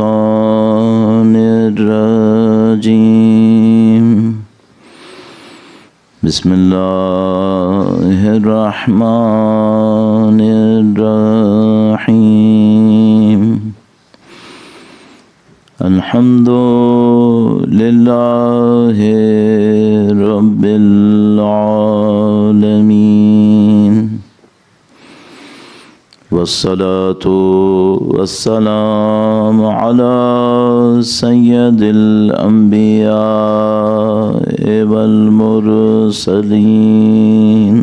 الشیطان الرجیم بسم اللہ الرحمن الرحیم الحمد للہ رب العالمین والصلاة والسلام على سید الانبیاء والمرسلین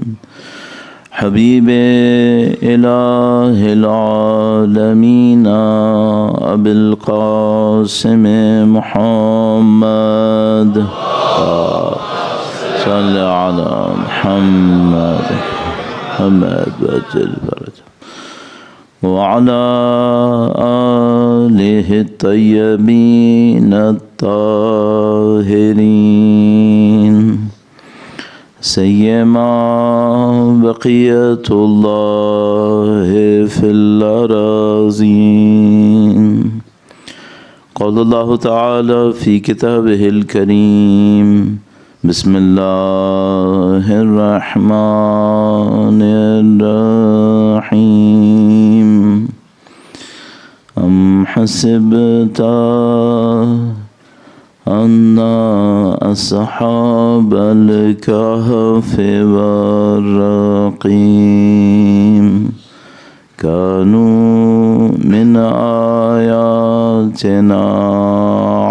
حبیب الہ العالمین ابی القاسم محمد صلی علی محمد وجل فرجہ وعلى آله الطيبين الطاهرين سيما بقية الله في الأراضين قال الله تعالى في كتابه الكريم بسم الله الرحمن الرحيم أم حسبت أن أصحاب الكهف والرقيم كانوا من آياتنا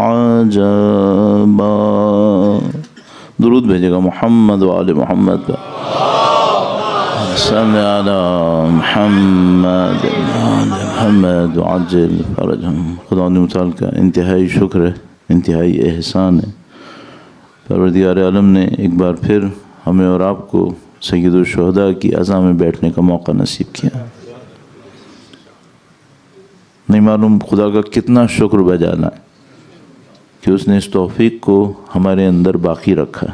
عجبا درود بھیجے گا محمد و آل محمد پر صلی علی محمد محمد وعجل فرجہم. خدا متعال کا انتہائی شکر ہے، انتہائی احسان ہے. پروردگار عالم نے ایک بار پھر ہمیں اور آپ کو سید الشہداء کی عزا میں بیٹھنے کا موقع نصیب کیا. نہیں معلوم خدا کا کتنا شکر بجانا ہے کہ اس نے اس توفیق کو ہمارے اندر باقی رکھا.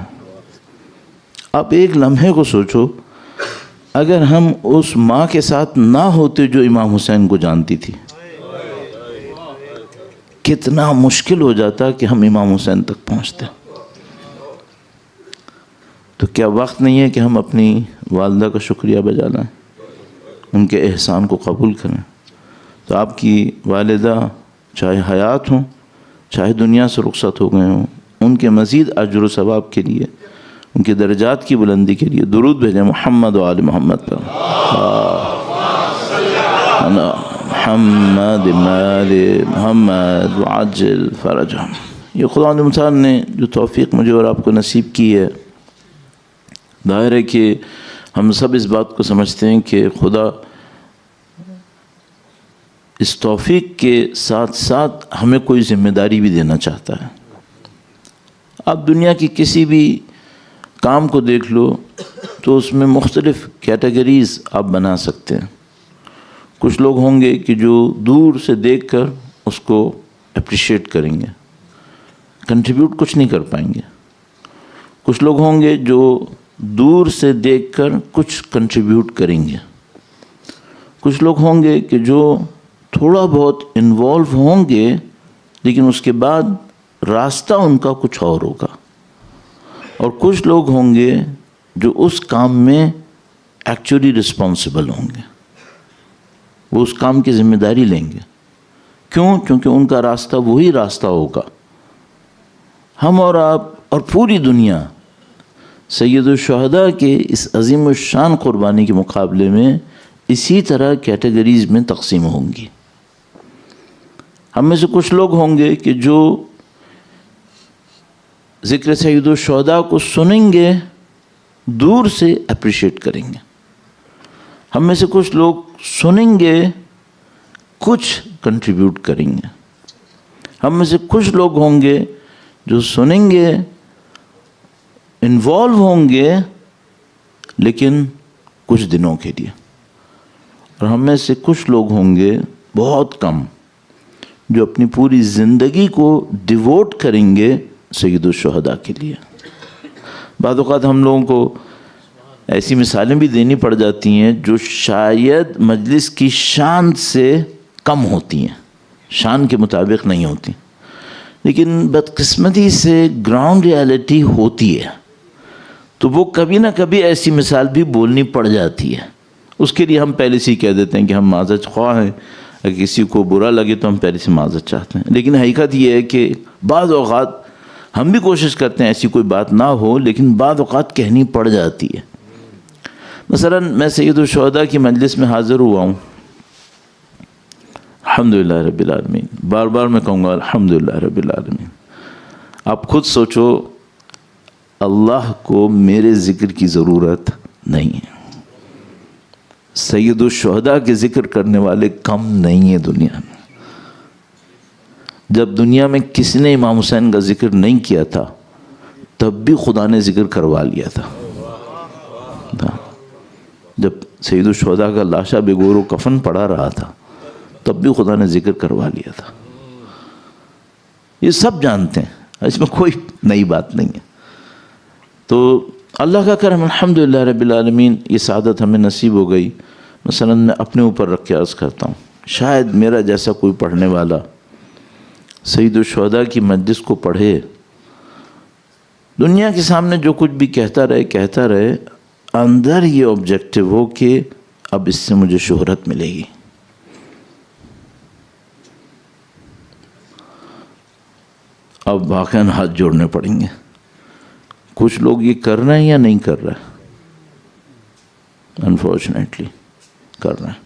آپ ایک لمحے کو سوچو، اگر ہم اس ماں کے ساتھ نہ ہوتے جو امام حسین کو جانتی تھی، کتنا مشکل ہو جاتا کہ ہم امام حسین تک پہنچتے. تو کیا وقت نہیں ہے کہ ہم اپنی والدہ کا شکریہ بجا لائیں، ان کے احسان کو قبول کریں؟ تو آپ کی والدہ چاہے حیات ہوں چاہے دنیا سے رخصت ہو گئے ہوں، ان کے مزید اجر و ثواب کے لیے، ان کے درجات کی بلندی کے لیے درود بھیجیں محمد و آل محمد پر. محمد آل محمد وعجل فرجہم. یہ خدا متعال نے جو توفیق مجھے اور آپ کو نصیب کی ہے، ظاہر ہے کہ ہم سب اس بات کو سمجھتے ہیں کہ خدا اس توفیق کے ساتھ ساتھ ہمیں کوئی ذمہ داری بھی دینا چاہتا ہے. آپ دنیا کی کسی بھی کام کو دیکھ لو تو اس میں مختلف کیٹیگریز آپ بنا سکتے ہیں. کچھ لوگ ہوں گے کہ جو دور سے دیکھ کر اس کو اپریشیٹ کریں گے، کنٹریبیوٹ کچھ نہیں کر پائیں گے. کچھ لوگ ہوں گے جو دور سے دیکھ کر کچھ کنٹریبیوٹ کریں گے. کچھ لوگ ہوں گے کہ جو تھوڑا بہت انوالو ہوں گے لیکن اس کے بعد راستہ ان کا کچھ اور ہوگا. اور کچھ لوگ ہوں گے جو اس کام میں ایکچولی رسپانسبل ہوں گے، وہ اس کام کی ذمہ داری لیں گے. کیوں؟ کیونکہ ان کا راستہ وہی راستہ ہوگا. ہم اور آپ اور پوری دنیا سید الشہداء کے اس عظیم الشان قربانی کے مقابلے میں اسی طرح کیٹیگریز میں تقسیم ہوں گی. ہم میں سے کچھ لوگ ہوں گے کہ جو ذکر سید الشہداء کو سنیں گے، دور سے اپریشیٹ کریں گے. ہم میں سے کچھ لوگ سنیں گے کچھ کنٹریبیوٹ کریں گے. ہم میں سے کچھ لوگ ہوں گے جو سنیں گے، انوالو ہوں گے، لیکن کچھ دنوں کے لیے. اور ہم میں سے کچھ لوگ ہوں گے بہت کم جو اپنی پوری زندگی کو ڈیووٹ کریں گے سید الشہداء کے لیے. بعض اوقات ہم لوگوں کو ایسی مثالیں بھی دینی پڑ جاتی ہیں جو شاید مجلس کی شان سے کم ہوتی ہیں، شان کے مطابق نہیں ہوتی، لیکن بدقسمتی سے گراؤنڈ ریالٹی ہوتی ہے. تو وہ کبھی نہ کبھی ایسی مثال بھی بولنی پڑ جاتی ہے. اس کے لیے ہم پہلے سے ہی کہہ دیتے ہیں کہ ہم معذرت خواہ ہیں، اگر کسی کو برا لگے تو ہم پہلے سے معذرت چاہتے ہیں. لیکن حقیقت یہ ہے کہ بعض اوقات ہم بھی کوشش کرتے ہیں ایسی کوئی بات نہ ہو، لیکن بعض اوقات کہنی پڑ جاتی ہے. مثلا میں سید الشہداء کی مجلس میں حاضر ہوا ہوں، الحمدللہ رب العالمین. بار بار میں کہوں گا الحمدللہ رب العالمین. آپ خود سوچو، اللہ کو میرے ذکر کی ضرورت نہیں ہے. سید الشہداء کے ذکر کرنے والے کم نہیں ہیں دنیا میں. جب دنیا میں کسی نے امام حسین کا ذکر نہیں کیا تھا تب بھی خدا نے ذکر کروا لیا تھا. جب سید الشہداء کا لاشا بے گور و کفن پڑا رہا تھا تب بھی خدا نے ذکر کروا لیا تھا. یہ سب جانتے ہیں، اس میں کوئی نئی بات نہیں ہے. تو اللہ کا کرم الحمدللہ رب العالمین، یہ سعادت ہمیں نصیب ہو گئی. مثلا میں اپنے اوپر رکھ کے عرض کرتا ہوں، شاید میرا جیسا کوئی پڑھنے والا سید الشہداء کی مجلس کو پڑھے، دنیا کے سامنے جو کچھ بھی کہتا رہے، اندر یہ آبجیکٹو ہو کہ اب اس سے مجھے شہرت ملے گی. اب واقعاً ہاتھ جوڑنے پڑیں گے. کچھ لوگ یہ کر رہے ہیں یا نہیں کر رہے؟ انفارچونیٹلی کر رہے ہیں.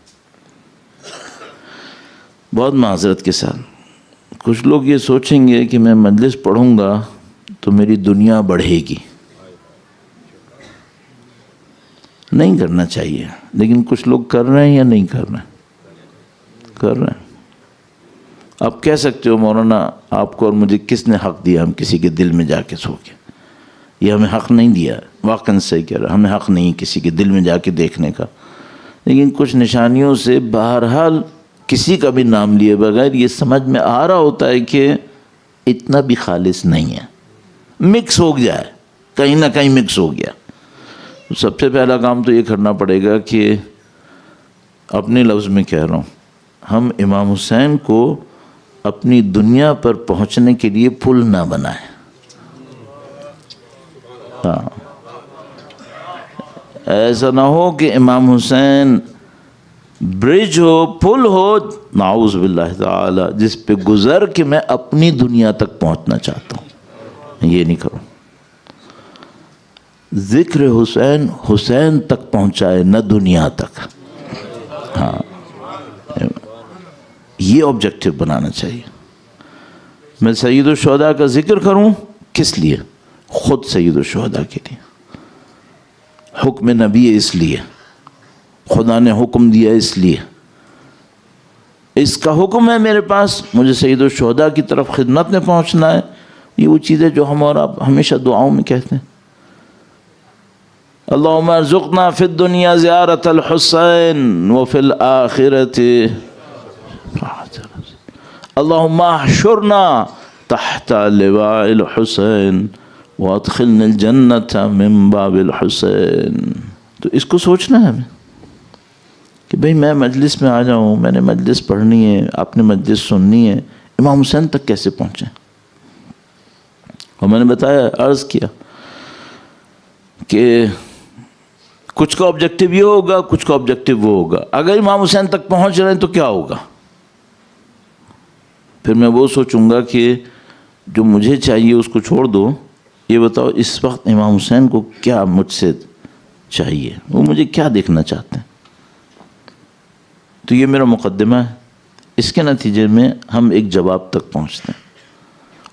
بہت معذرت کے ساتھ کچھ لوگ یہ سوچیں گے کہ میں مجلس پڑھوں گا تو میری دنیا بڑھے گی. نہیں کرنا چاہیے، لیکن کچھ لوگ کر رہے ہیں یا نہیں کر رہے ہیں؟ کر رہے ہیں. آپ کہہ سکتے ہو مولانا آپ کو اور مجھے کس نے حق دیا ہم کسی کے دل میں جا کے سو کے؟ یہ ہمیں حق نہیں دیا. واقعاً صحیح کہہ رہا، ہمیں حق نہیں کسی کے دل میں جا کے دیکھنے کا. لیکن کچھ نشانیوں سے بہرحال کسی کا بھی نام لیے بغیر یہ سمجھ میں آ رہا ہوتا ہے کہ اتنا بھی خالص نہیں ہے، مکس ہو گیا ہے، کہیں نہ کہیں مکس ہو گیا. سب سے پہلا کام تو یہ کرنا پڑے گا کہ اپنے لفظ میں کہہ رہا ہوں، ہم امام حسین کو اپنی دنیا پر پہنچنے کے لیے پل نہ بنائیں. ہاں، ایسا نہ ہو کہ امام حسین برج ہو، پل ہو، نعوذ باللہ تعالی، جس پہ گزر کے میں اپنی دنیا تک پہنچنا چاہتا ہوں. یہ نہیں کروں. ذکر حسین حسین تک پہنچائے، نہ دنیا تک. ہاں، یہ آبجیکٹو بنانا چاہیے. میں سید الشہداء کا ذکر کروں کس لیے؟ خود سید الشہداء کے لیے. حکم نبی ہے اس لیے، خدا نے حکم دیا اس لیے، اس کا حکم ہے میرے پاس، مجھے سید الشہداء کی طرف خدمت میں پہنچنا ہے. یہ وہ چیزیں جو ہم اور آپ ہمیشہ دعاؤں میں کہتے ہیں، اللہم ارزقنا فی الدنیا زیارت الحسین وفی الآخرت اللہم احشرنا تحت لواء الحسین وادخلنا الجنت من باب الحسین. تو اس کو سوچنا ہے ہمیں کہ بھئی میں مجلس میں آ جاؤں، میں نے مجلس پڑھنی ہے، آپ نے مجلس سننی ہے، امام حسین تک کیسے پہنچیں؟ اور میں نے بتایا، عرض کیا کہ کچھ کا آبجیکٹو یہ ہوگا، کچھ کا آبجیکٹو وہ ہوگا. اگر امام حسین تک پہنچ رہے ہیں تو کیا ہوگا؟ پھر میں وہ سوچوں گا کہ جو مجھے چاہیے اس کو چھوڑ دو، یہ بتاؤ اس وقت امام حسین کو کیا مجھ سے چاہیے، وہ مجھے کیا دیکھنا چاہتے ہیں. تو یہ میرا مقدمہ ہے. اس کے نتیجے میں ہم ایک جواب تک پہنچتے ہیں.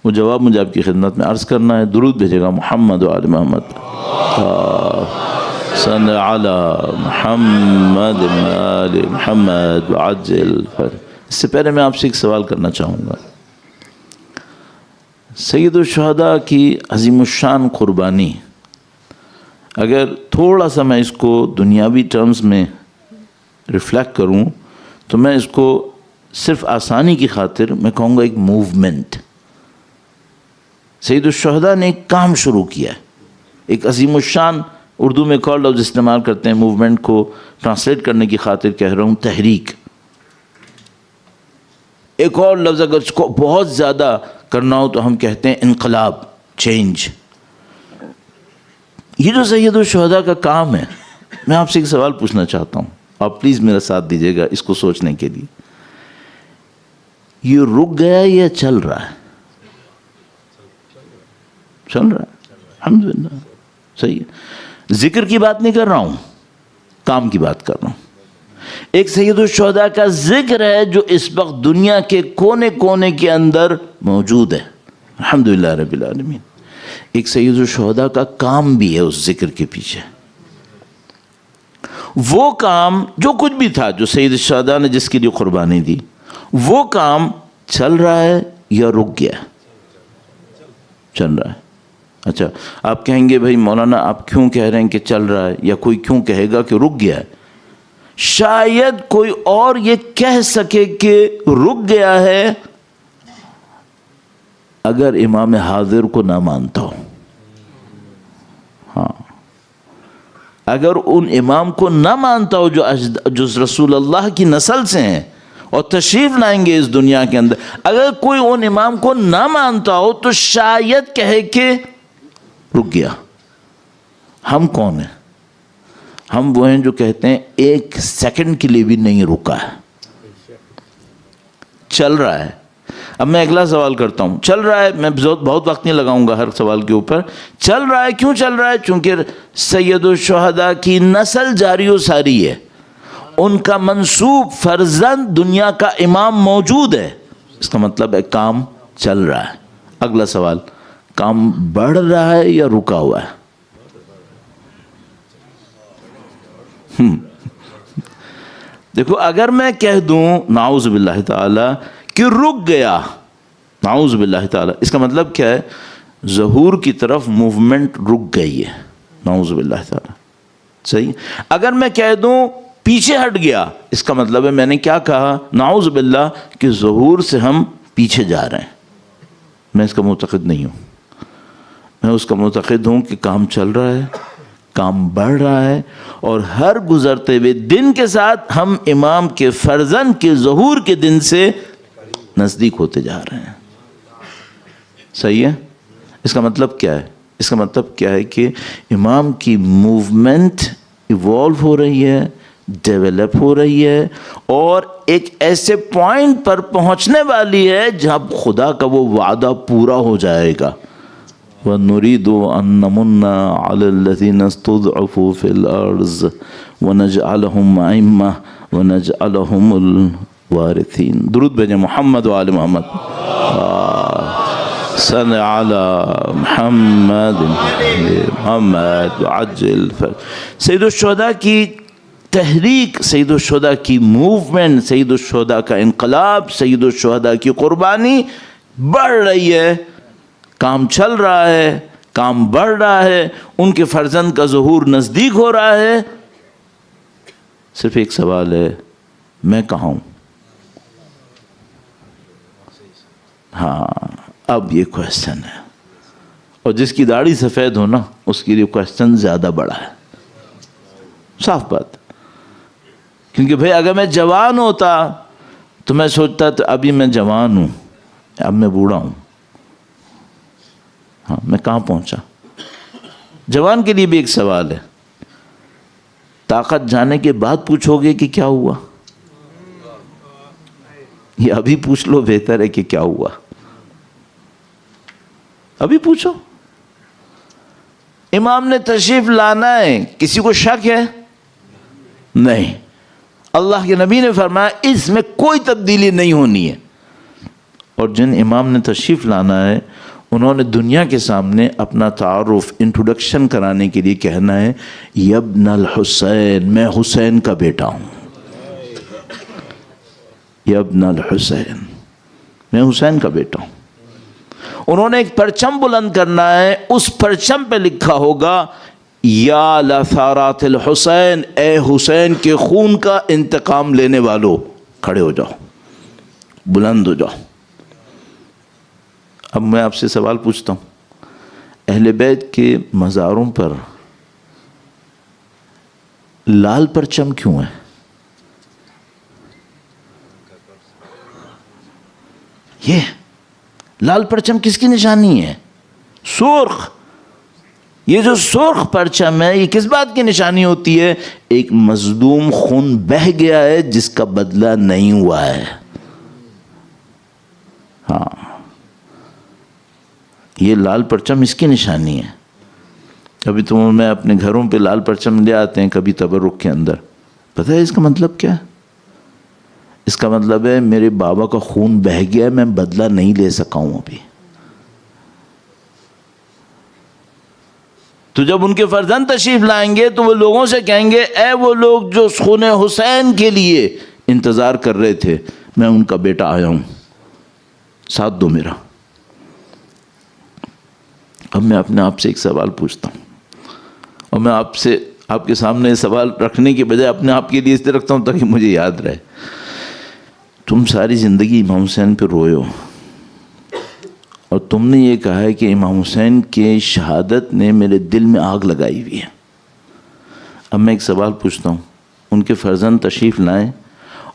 وہ جواب مجھے آپ کی خدمت میں عرض کرنا ہے. درود بھیجے گا محمد و آل محمد، صلی علی محمد و آل محمد وعجل اس سے پہلے میں آپ سے ایک سوال کرنا چاہوں گا. سید الشہداء کی عظیم الشان قربانی، اگر تھوڑا سا میں اس کو دنیاوی ٹرمز میں ریفلیکٹ کروں تو میں اس کو صرف آسانی کی خاطر میں کہوں گا ایک موومنٹ. سید الشہداء نے ایک کام شروع کیا ہے، ایک عظیم الشان، اردو میں ایک اور لفظ استعمال کرتے ہیں، موومنٹ کو ٹرانسلیٹ کرنے کی خاطر کہہ رہا ہوں تحریک. ایک اور لفظ اگر اس کو بہت زیادہ کرنا ہو تو ہم کہتے ہیں انقلاب، چینج. یہ جو سید الشہداء کا کام ہے، میں آپ سے ایک سوال پوچھنا چاہتا ہوں، آپ پلیز میرا ساتھ دیجیے گا اس کو سوچنے کے لیے. یہ رک گیا یا چل رہا ہے؟ چل رہا ہے، الحمدللہ. صحیح ہے. ذکر کی بات نہیں کر رہا ہوں، کام کی بات کر رہا ہوں. ایک سید الشہداء کا ذکر ہے جو اس وقت دنیا کے کونے کونے کے اندر موجود ہے، الحمدللہ رب العالمین. ایک سید الشہداء کا کام بھی ہے اس ذکر کے پیچھے. وہ کام جو کچھ بھی تھا جو سید الشہداء نے جس کے لیے قربانی دی، وہ کام چل رہا ہے یا رک گیا؟ چل رہا ہے. اچھا، آپ کہیں گے بھائی مولانا آپ کیوں کہہ رہے ہیں کہ چل رہا ہے، یا کوئی کیوں کہے گا کہ رک گیا ہے؟ شاید کوئی اور یہ کہہ سکے کہ رک گیا ہے اگر امام حاضر کو نہ مانتا ہو. ہاں، اگر ان امام کو نہ مانتا ہو جو رسول اللہ کی نسل سے ہیں اور تشریف لائیں گے اس دنیا کے اندر، اگر کوئی ان امام کو نہ مانتا ہو تو شاید کہے کہ رک گیا. ہم کون ہیں؟ ہم وہ ہیں جو کہتے ہیں ایک سیکنڈ کے لیے بھی نہیں رکا ہے، چل رہا ہے. اب میں اگلا سوال کرتا ہوں. چل رہا ہے، میں بہت وقت نہیں لگاؤں گا ہر سوال کے اوپر. چل رہا ہے، کیوں چل رہا ہے؟ چونکہ سید الشہداء کی نسل جاری و ساری ہے، ان کا منسوب فرزند دنیا کا امام موجود ہے. اس کا مطلب ہے کام چل رہا ہے. اگلا سوال، کام بڑھ رہا ہے یا رکا ہوا ہے؟ دیکھو، اگر میں کہہ دوں نعوذ باللہ تعالی کہ رک گیا، نعوذ باللہ تعالی، اس کا مطلب کیا ہے؟ ظہور کی طرف موومنٹ رک گئی ہے، نعوذ باللہ تعالی. صحیح. اگر میں کہہ دوں پیچھے ہٹ گیا، اس کا مطلب ہے میں نے کیا کہا؟ نعوذ باللہ کہ ظہور سے ہم پیچھے جا رہے ہیں. میں اس کا معتقد نہیں ہوں. میں اس کا معتقد ہوں کہ کام چل رہا ہے، کام بڑھ رہا ہے، اور ہر گزرتے ہوئے دن کے ساتھ ہم امام کے فرزند کے ظہور کے دن سے نزدیک ہوتے جا رہے ہیں. صحیح ہے. اس کا مطلب کیا ہے؟ اس کا مطلب کیا ہے کہ امام کی موومنٹ ایوالو ہو رہی ہے، ڈیولپ ہو رہی ہے، اور ایک ایسے پوائنٹ پر پہنچنے والی ہے جب خدا کا وہ وعدہ پورا ہو جائے گا. وَنُرِيدُ أَن نَّمُنَّ عَلَى الَّذِينَ اسْتُضْعِفُوا فِي الْأَرْضِ وَنَجْعَلَهُمْ أَئِمَّةً وَنَجْعَلَهُمُ الْوَارِثِينَ. درود بھیجیں محمد و آل محمد. صلی علی محمد محمد وعجل. سید الشہداء کی تحریک، سید الشہداء کی موومنٹ، سید الشہداء کا انقلاب، سید الشہداء کی قربانی بڑھ رہی ہے. کام چل رہا ہے، کام بڑھ رہا ہے، ان کے فرزند کا ظہور نزدیک ہو رہا ہے. صرف ایک سوال ہے، میں کہاں ہوں؟ ہاں، اب یہ کویسچن ہے، اور جس کی داڑھی سفید ہو نا اس کے لیے کویسچن زیادہ بڑا ہے. صاف بات. کیونکہ بھئی اگر میں جوان ہوتا تو میں سوچتا تو ابھی میں جوان ہوں، اب میں بوڑھا ہوں. ہاں، میں کہاں پہنچا؟ جوان کے لیے بھی ایک سوال ہے. طاقت جانے کے بعد پوچھو گے کہ کیا ہوا؟ یہ ابھی پوچھ لو، بہتر ہے کہ کیا ہوا. ابھی پوچھو. امام نے تشریف لانا ہے، کسی کو شک ہے؟ نہیں. اللہ کے نبی نے فرمایا اس میں کوئی تبدیلی نہیں ہونی ہے. اور جن امام نے تشریف لانا ہے انہوں نے دنیا کے سامنے اپنا تعارف، انٹروڈکشن کرانے کے لیے کہنا ہے یبن الحسین، میں حسین کا بیٹا ہوں. یا ابن الحسین، میں حسین کا بیٹا ہوں۔ انہوں نے ایک پرچم بلند کرنا ہے، اس پرچم پہ لکھا ہوگا یا لثارات الحسین، اے حسین کے خون کا انتقام لینے والو، کھڑے ہو جاؤ، بلند ہو جاؤ۔ اب میں آپ سے سوال پوچھتا ہوں، اہل بیت کے مزاروں پر لال پرچم کیوں ہے؟ یہ لال پرچم کس کی نشانی ہے؟ سرخ۔ یہ جو سرخ پرچم ہے یہ کس بات کی نشانی ہوتی ہے؟ ایک مظلوم خون بہہ گیا ہے جس کا بدلہ نہیں ہوا ہے۔ ہاں، یہ لال پرچم اس کی نشانی ہے۔ کبھی تم میں اپنے گھروں پہ لال پرچم لے آتے ہیں کبھی تبرک کے اندر، پتہ ہے اس کا مطلب کیا ہے؟ اس کا مطلب ہے میرے بابا کا خون بہہ گیا ہے، میں بدلہ نہیں لے سکا ہوں ابھی۔ تو جب ان کے فرزند تشریف لائیں گے تو وہ لوگوں سے کہیں گے اے وہ لوگ جو خون حسین کے لیے انتظار کر رہے تھے، میں ان کا بیٹا آیا ہوں، ساتھ دو میرا۔ اب میں اپنے آپ سے ایک سوال پوچھتا ہوں، اور میں آپ کے سامنے سوال رکھنے کے بجائے اپنے آپ کے لیے اس طرح رکھتا ہوں تاکہ مجھے یاد رہے۔ تم ساری زندگی امام حسین پہ روئے ہو، اور تم نے یہ کہا ہے کہ امام حسین کے شہادت نے میرے دل میں آگ لگائی ہوئی ہے۔ اب میں ایک سوال پوچھتا ہوں، ان کے فرزند تشریف لائیں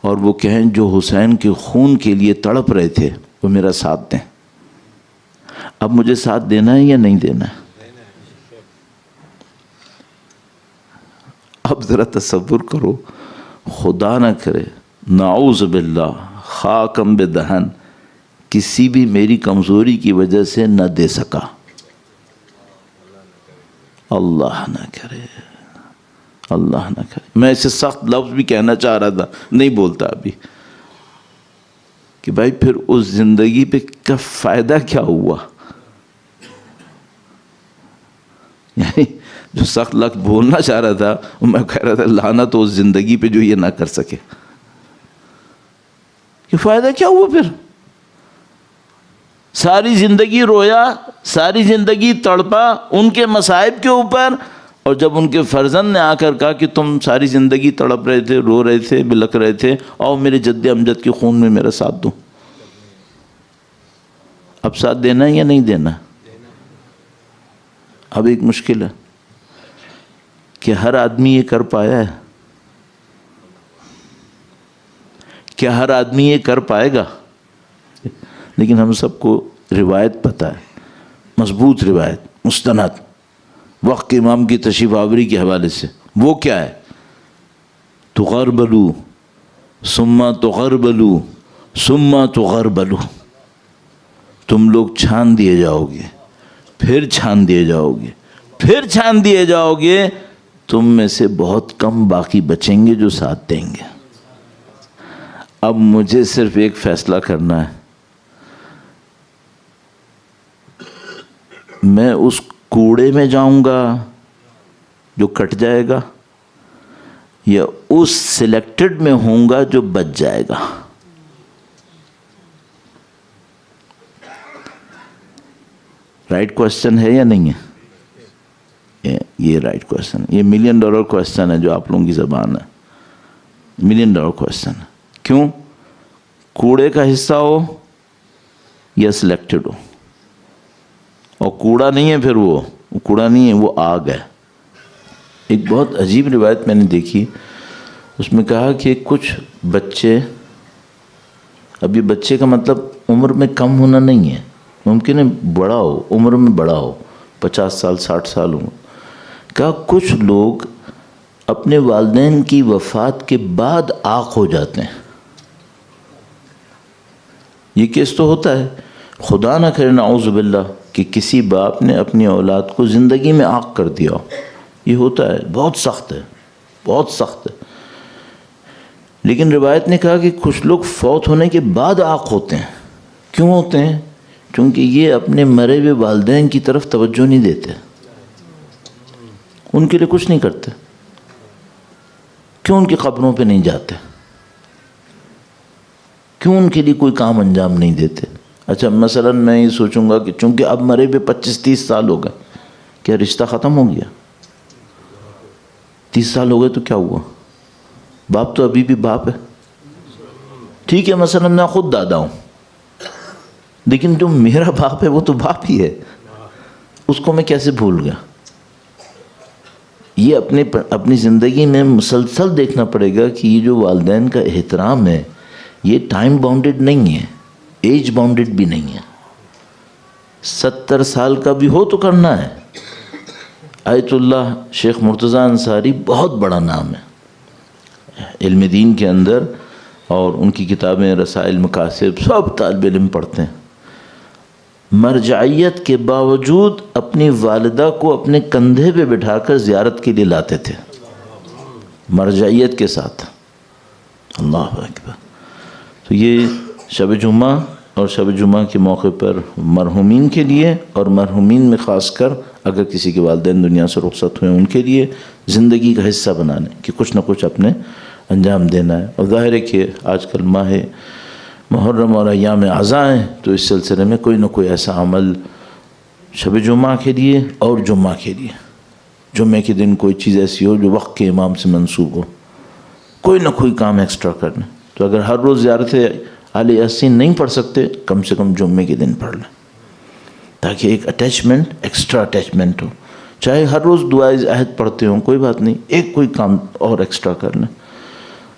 اور وہ کہیں جو حسین کے خون کے لیے تڑپ رہے تھے وہ میرا ساتھ دیں، اب مجھے ساتھ دینا ہے یا نہیں دینا ہے؟ اب ذرا تصور کرو، خدا نہ کرے، نعوذ باللہ، خاکم بدہن، کسی بھی میری کمزوری کی وجہ سے نہ دے سکا، اللہ نہ کرے، اللہ نہ کرے۔ میں اسے سخت لفظ بھی کہنا چاہ رہا تھا، نہیں بولتا ابھی، کہ بھائی پھر اس زندگی پہ کا فائدہ کیا ہوا؟ یعنی جو سخت لفظ بولنا چاہ رہا تھا میں کہہ رہا تھا لعنت ہو اس زندگی پہ جو یہ نہ کر سکے، کہ فائدہ کیا ہوا پھر؟ ساری زندگی رویا، ساری زندگی تڑپا ان کے مصائب کے اوپر، اور جب ان کے فرزند نے آ کر کہا کہ تم ساری زندگی تڑپ رہے تھے، رو رہے تھے، بلک رہے تھے، اور میرے جد امجد کے خون میں میرا ساتھ دو، اب ساتھ دینا ہے یا نہیں دینا؟ اب ایک مشکل ہے کہ ہر آدمی یہ کر پایا ہے؟ کیا ہر آدمی یہ کر پائے گا؟ لیکن ہم سب کو روایت پتہ ہے، مضبوط روایت، مستند، وقت کے امام کی تشریف آوری کے حوالے سے۔ وہ کیا ہے؟ تغربلوا ثم تغربلوا ثم تغربلوا، تم لوگ چھان دیے جاؤ گے، پھر چھان دیے جاؤ گے، پھر چھان دیے جاؤ گے، تم میں سے بہت کم باقی بچیں گے جو ساتھ دیں گے۔ اب مجھے صرف ایک فیصلہ کرنا ہے، میں اس کوڑے میں جاؤں گا جو کٹ جائے گا، یا اس سلیکٹڈ میں ہوں گا جو بچ جائے گا؟ رائٹ کوشچن ہے یا نہیں ہے؟ یہ رائٹ کوشچن، یہ $1,000,000 کوشچن ہے جو آپ لوگوں کی زبان ہے، $1,000,000 کوشچن ہے۔ کیوں؟ کوڑے کا حصہ ہو یا سلیکٹڈ ہو، اور کوڑا نہیں ہے، پھر وہ کوڑا نہیں ہے، وہ آگ ہے۔ ایک بہت عجیب روایت میں نے دیکھی، اس میں کہا کہ کچھ بچے، ابھی بچے کا مطلب عمر میں کم ہونا نہیں ہے، ممکن ہے بڑا ہو، عمر میں بڑا ہو، 50 سال 60 سال ہو، کہا کچھ لوگ اپنے والدین کی وفات کے بعد آگ ہو جاتے ہیں۔ یہ کیس تو ہوتا ہے، خدا نہ کرے نعوذ باللہ کہ کسی باپ نے اپنی اولاد کو زندگی میں آگ کر دیا، یہ ہوتا ہے، بہت سخت ہے، بہت سخت ہے۔ لیکن روایت نے کہا کہ کچھ لوگ فوت ہونے کے بعد آگ ہوتے ہیں۔ کیوں ہوتے ہیں؟ کیونکہ یہ اپنے مرے ہوئے والدین کی طرف توجہ نہیں دیتے، ان کے لیے کچھ نہیں کرتے۔ کیوں ان کی قبروں پہ نہیں جاتے؟ کیوں ان کے لیے کوئی کام انجام نہیں دیتے؟ اچھا مثلا میں یہ سوچوں گا کہ چونکہ اب مرے پہ 25-30 سال ہو گئے، کیا رشتہ ختم ہو گیا؟ 30 سال ہو گئے تو کیا ہوا؟ باپ تو ابھی بھی باپ ہے. ٹھیک ہے مثلا میں خود دادا ہوں، لیکن جو میرا باپ ہے وہ تو باپ ہی ہے، اس کو میں کیسے بھول گیا؟ یہ اپنی زندگی میں مسلسل دیکھنا پڑے گا کہ یہ جو والدین کا احترام ہے یہ ٹائم باؤنڈڈ نہیں ہے، ایج باؤنڈڈ بھی نہیں ہے. 70 سال کا بھی ہو تو کرنا ہے. آیت اللہ شیخ مرتضیٰ انصاری بہت بڑا نام ہے علم دین کے اندر، اور ان کی کتابیں رسائل مکاسب سب طالب علم پڑھتے ہیں. مرجعیت کے باوجود اپنی والدہ کو اپنے کندھے پہ بٹھا کر زیارت کے لیے لاتے تھے، مرجعیت کے ساتھ. اللہ اکبر. تو یہ شب جمعہ اور شب جمعہ کے موقع پر مرحومین کے لیے، اور مرحومین میں خاص کر اگر کسی کے والدین دنیا سے رخصت ہوئے ان کے لیے زندگی کا حصہ بنانے کہ کچھ نہ کچھ اپنے انجام دینا ہے. اور ظاہر ہے کہ آج کل ماہ محرم اور ایام اعضاء ہیں، تو اس سلسلے میں کوئی نہ کوئی ایسا عمل شب جمعہ کے لیے اور جمعہ کے لیے، جمعہ کے دن کوئی چیز ایسی ہو جو وقت کے امام سے منسوب ہو، کوئی نہ کوئی کام ایکسٹرا کرنا. تو اگر ہر روز زیارت آل یاسین نہیں پڑھ سکتے، کم سے کم جمعے کے دن پڑھ لیں، تاکہ ایک اٹیچمنٹ، ایکسٹرا اٹیچمنٹ ہو. چاہے ہر روز دعائے عہد پڑھتے ہوں کوئی بات نہیں، ایک کوئی کام اور ایکسٹرا کر لیں.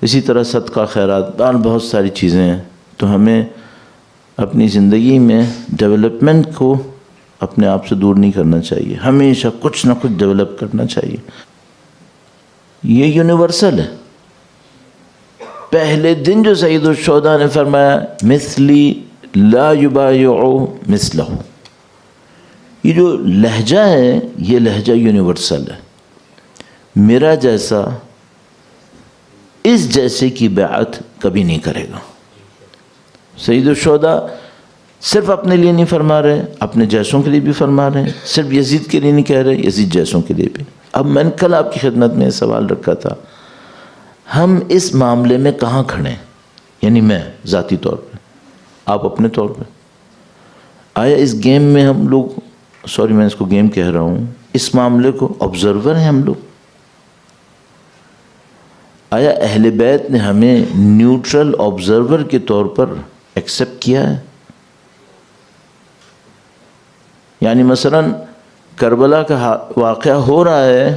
اسی طرح صدقہ خیرات اور بہت ساری چیزیں ہیں. تو ہمیں اپنی زندگی میں ڈیولپمنٹ کو اپنے آپ سے دور نہیں کرنا چاہیے، ہمیشہ کچھ نہ کچھ ڈیولپ کرنا چاہیے. یہ یونیورسل ہے. پہلے دن جو سید الشہداء نے فرمایا مثلی لا یبایع مثلہ، یہ جو لہجہ ہے یہ لہجہ یونیورسل ہے. میرا جیسا اس جیسے کی بیعت کبھی نہیں کرے گا. سید الشہداء صرف اپنے لیے نہیں فرما رہے، اپنے جیسوں کے لیے بھی فرما رہے ہیں. صرف یزید کے لیے نہیں کہہ رہے، یزید جیسوں کے لیے بھی. اب میں نے کل آپ کی خدمت میں سوال رکھا تھا، ہم اس معاملے میں کہاں کھڑے ہیں؟ یعنی میں ذاتی طور پہ، آپ اپنے طور پہ. آیا اس گیم میں ہم لوگ، سوری میں اس کو گیم کہہ رہا ہوں، اس معاملے کو آبزرور ہیں ہم لوگ؟ آیا اہل بیت نے ہمیں نیوٹرل آبزرور کے طور پر ایکسیپٹ کیا ہے؟ یعنی مثلا کربلا کا واقعہ ہو رہا ہے،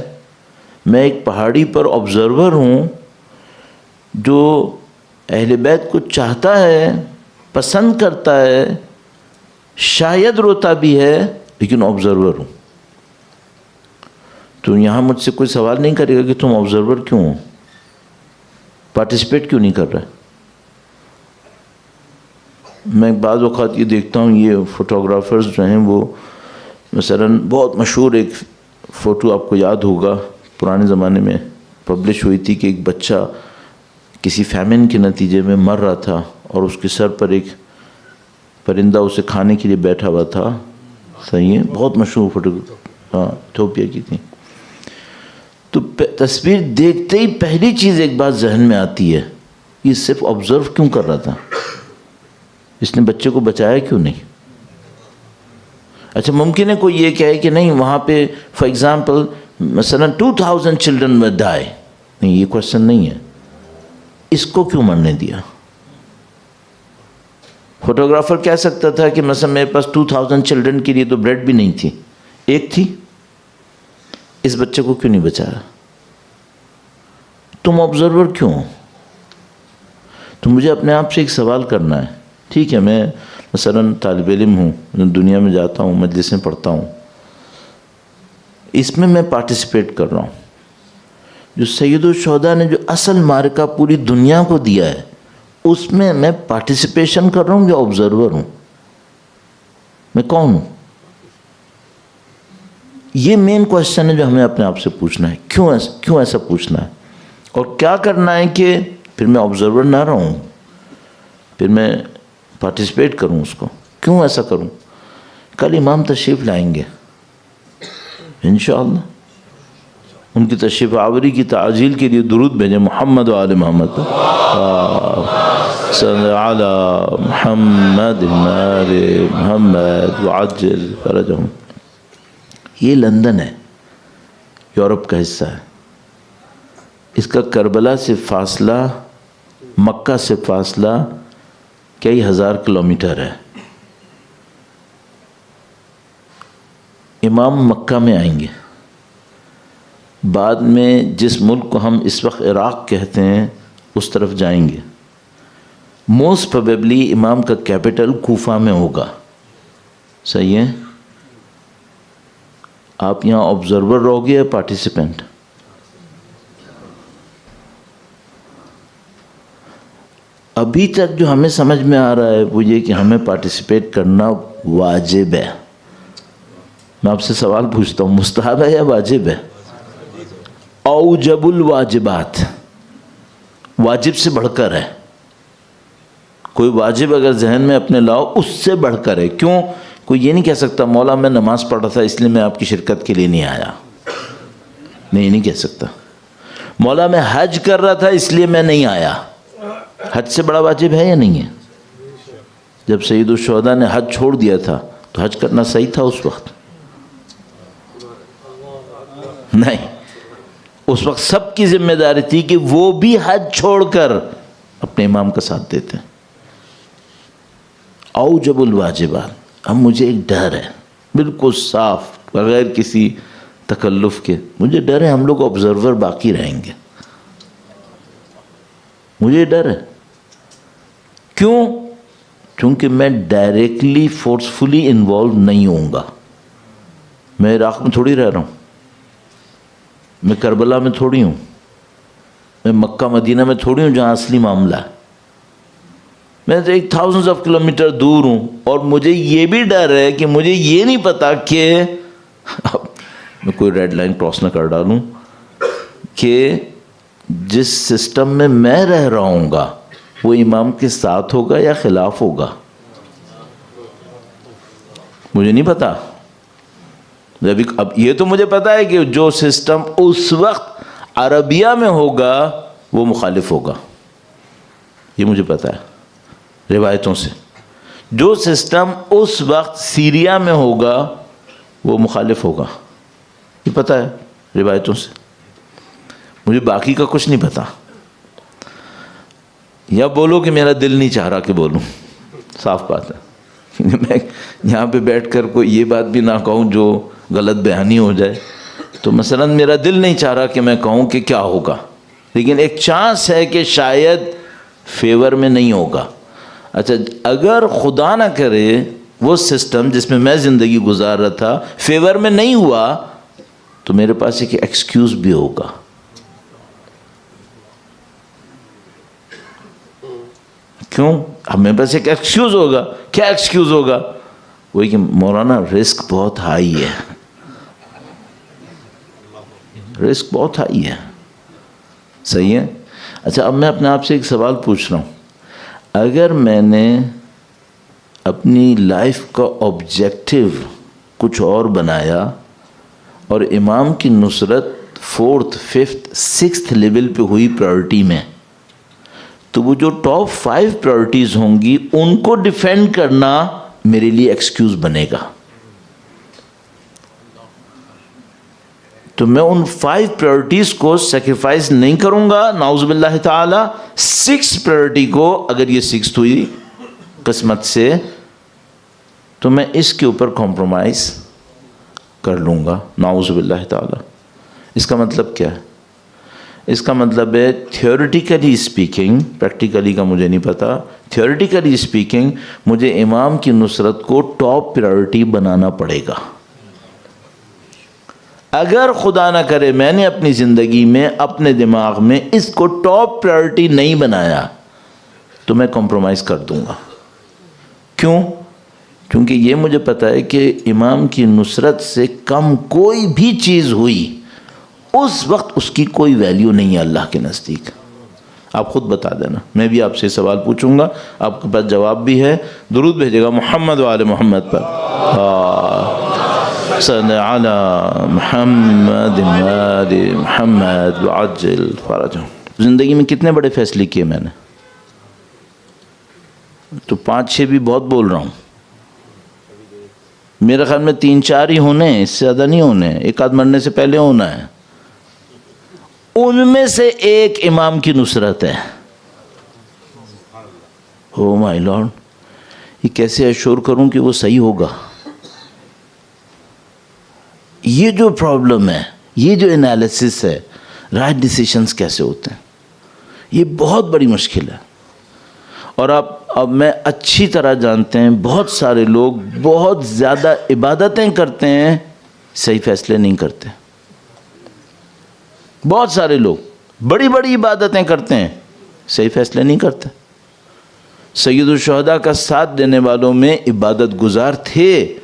میں ایک پہاڑی پر آبزرور ہوں جو اہل بیت کو چاہتا ہے، پسند کرتا ہے، شاید روتا بھی ہے، لیکن آبزرور ہوں. تو یہاں مجھ سے کوئی سوال نہیں کرے گا کہ تم آبزرور کیوں ہو، پارٹیسپیٹ کیوں نہیں کر رہے. میں بعض اوقات یہ دیکھتا ہوں، یہ فوٹوگرافرز جو ہیں وہ مثلا بہت مشہور ایک فوٹو آپ کو یاد ہوگا پرانے زمانے میں پبلش ہوئی تھی کہ ایک بچہ کسی فیمن کے نتیجے میں مر رہا تھا اور اس کے سر پر ایک پرندہ اسے کھانے کے لیے بیٹھا ہوا تھا. صحیح ہے، بہت مشہور فوٹو، ہاں ایتھوپیا کی تھی. تو تصویر دیکھتے ہی پہلی چیز ایک بات ذہن میں آتی ہے، یہ صرف آبزرو کیوں کر رہا تھا؟ اس نے بچے کو بچایا کیوں نہیں؟ اچھا ممکن ہے کوئی یہ کہے کہ نہیں وہاں پہ فار ایگزامپل مثلا 2000 چلڈرن ول ڈائی، نہیں یہ کوشچن نہیں ہے. اس کو کیوں مرنے دیا؟ فوٹوگرافر کہہ سکتا تھا کہ مثلا میرے پاس 2000 چلڈرن کے لیے تو بریڈ بھی نہیں تھی، ایک تھی، اس بچے کو کیوں نہیں بچایا؟ تم آبزرور کیوں ہو؟ تو مجھے اپنے آپ سے ایک سوال کرنا ہے. ٹھیک ہے میں مثلا طالب علم ہوں، دنیا میں جاتا ہوں، مجلسیں پڑھتا ہوں، اس میں پارٹیسپیٹ کر رہا ہوں. جو سید الشہداء نے جو اصل معرکہ پوری دنیا کو دیا ہے اس میں پارٹیسپیشن کر رہا ہوں یا آبزرور ہوں؟ میں کون ہوں؟ یہ مین کوشچن ہے جو ہمیں اپنے آپ سے پوچھنا ہے. کیوں ایسا پوچھنا ہے اور کیا کرنا ہے کہ پھر میں آبزرور نہ رہوں، پھر میں پارٹیسپیٹ کروں. اس کو کیوں ایسا کروں؟ کل امام تشریف لائیں گے انشاءاللہ، ان کی تشریف آوری کی تعجیل کے لیے درود بھیجیں محمد و آل محمد. صلی علی محمد آل محمد وعجل فرجہم. یہ لندن ہے، یورپ کا حصہ ہے. اس کا کربلا سے فاصلہ، مکہ سے فاصلہ کئی ہزار کلومیٹر ہے. امام مکہ میں آئیں گے، بعد میں جس ملک کو ہم اس وقت عراق کہتے ہیں اس طرف جائیں گے. موسٹ پروبیبلی امام کا کیپٹل کوفہ میں ہوگا. صحیح ہے؟ آپ یہاں آبزرور رہو گے یا پارٹیسپینٹ؟ ابھی تک جو ہمیں سمجھ میں آ رہا ہے وہ یہ کہ ہمیں پارٹیسپیٹ کرنا واجب ہے. میں آپ سے سوال پوچھتا ہوں، مستحب ہے یا واجب ہے؟ اوجب الواجبات، واجب سے بڑھ کر ہے. کوئی واجب اگر ذہن میں اپنے لاؤ اس سے بڑھ کر ہے. کیوں؟ کوئی یہ نہیں کہہ سکتا مولا میں نماز پڑھ رہا تھا اس لیے میں آپ کی شرکت کے لیے نہیں آیا. نہیں کہہ سکتا. مولا میں حج کر رہا تھا اس لیے میں نہیں آیا. حج سے بڑا واجب ہے یا نہیں ہے؟ جب سید الشہداء نے حج چھوڑ دیا تھا تو حج کرنا صحیح تھا اس وقت؟ نہیں. اس وقت سب کی ذمہ داری تھی کہ وہ بھی حج چھوڑ کر اپنے امام کا ساتھ دیتے ہیں. اوجب الواجبات. اب مجھے ایک ڈر ہے بالکل صاف بغیر کسی تکلف کے، مجھے ڈر ہے ہم لوگ آبزرور باقی رہیں گے. مجھے ڈر ہے. کیوں؟ کیونکہ میں ڈائریکٹلی فورسفلی انوالو نہیں ہوں گا. میں عراق میں تھوڑی رہ رہا ہوں، میں کربلا میں تھوڑی ہوں، میں مکہ مدینہ میں تھوڑی ہوں جہاں اصلی معاملہ ہے. میں تو 1000 کلومیٹر دور ہوں. اور مجھے یہ بھی ڈر ہے کہ مجھے یہ نہیں پتا کہ میں کوئی ریڈ لائن کراس نہ کر ڈالوں کہ جس سسٹم میں میں رہ رہا ہوں گا وہ امام کے ساتھ ہوگا یا خلاف ہوگا. مجھے نہیں پتا. اب یہ تو مجھے پتا ہے کہ جو سسٹم اس وقت عربیہ میں ہوگا وہ مخالف ہوگا. یہ مجھے پتا ہے روایتوں سے. جو سسٹم اس وقت سیریا میں ہوگا وہ مخالف ہوگا. یہ پتا ہے روایتوں سے. مجھے باقی کا کچھ نہیں پتا. یا بولو کہ میرا دل نہیں چاہ رہا کہ بولوں، صاف بات ہے. میں یہاں پہ بیٹھ کر کوئی یہ بات بھی نہ کہوں جو غلط بیانی ہو جائے. تو مثلا میرا دل نہیں چاہ رہا کہ میں کہوں کہ کیا ہوگا، لیکن ایک چانس ہے کہ شاید فیور میں نہیں ہوگا. اچھا اگر خدا نہ کرے وہ سسٹم جس میں میں زندگی گزار رہا تھا فیور میں نہیں ہوا تو میرے پاس ایک ایکسکیوز بھی ہوگا. کیوں؟ اب میرے پاس ایک ایکسکیوز ہوگا. کیا ایکسکیوز ہوگا؟ وہی کہ مولانا رسک بہت ہائی ہے. رسک بہت ہائی ہے. صحیح ہے. اچھا اب میں اپنے آپ سے ایک سوال پوچھ رہا ہوں. اگر میں نے اپنی لائف کا آبجیکٹیو کچھ اور بنایا اور امام کی نصرت 4th 5th 6th لیول پہ ہوئی پرائورٹی میں، تو وہ جو ٹاپ 5 پرائورٹیز ہوں گی ان کو ڈیفینڈ کرنا میرے لیے ایکسکیوز بنے گا. تو میں ان 5 پرائورٹیز کو سیکریفائز نہیں کروں گا نعوذ باللہ تعالی. 6 پرائورٹی کو اگر یہ 6th ہوئی قسمت سے تو میں اس کے اوپر کمپرومائز کر لوں گا نعوذ باللہ تعالی. اس کا مطلب کیا ہے؟ اس کا مطلب ہے تھیوریٹیکلی اسپیکنگ، پریکٹیکلی کا مجھے نہیں پتا، تھیوریٹیکلی اسپیکنگ مجھے امام کی نصرت کو ٹاپ پرائورٹی بنانا پڑے گا. اگر خدا نہ کرے میں نے اپنی زندگی میں اپنے دماغ میں اس کو ٹاپ پرائورٹی نہیں بنایا تو میں کمپرومائز کر دوں گا. کیوں؟ کیونکہ یہ مجھے پتا ہے کہ امام کی نصرت سے کم کوئی بھی چیز ہوئی اس وقت اس کی کوئی ویلیو نہیں ہے اللہ کے نزدیک. آپ خود بتا دینا. میں بھی آپ سے سوال پوچھوں گا، آپ کے پاس جواب بھی ہے. درود بھیجے گا محمد و آل محمد پر. صلی علی محمد آل محمد وعجل فرجہم. زندگی میں کتنے بڑے فیصلے کیے میں نے؟ تو 5-6 بھی بہت بول رہا ہوں. میرے خیال میں 3-4 ہی ہونے ہیں، اس سے زیادہ نہیں ہونے ہیں. ایک آدھ مرنے سے پہلے ہونا ہے. ان میں سے ایک امام کی نصرت ہے. او مائی لارڈ، یہ کیسے ایشور کروں کہ وہ صحیح ہوگا؟ یہ جو پرابلم ہے، یہ جو انالیسس ہے، رائٹ ڈیسیشنز کیسے ہوتے ہیں، یہ بہت بڑی مشکل ہے. اور اب میں اچھی طرح جانتے ہیں بہت سارے لوگ بہت زیادہ عبادتیں کرتے ہیں، صحیح فیصلے نہیں کرتے. بہت سارے لوگ بڑی بڑی عبادتیں کرتے ہیں، صحیح فیصلے نہیں کرتے. سید الشہداء کا ساتھ دینے والوں میں عبادت گزار تھے،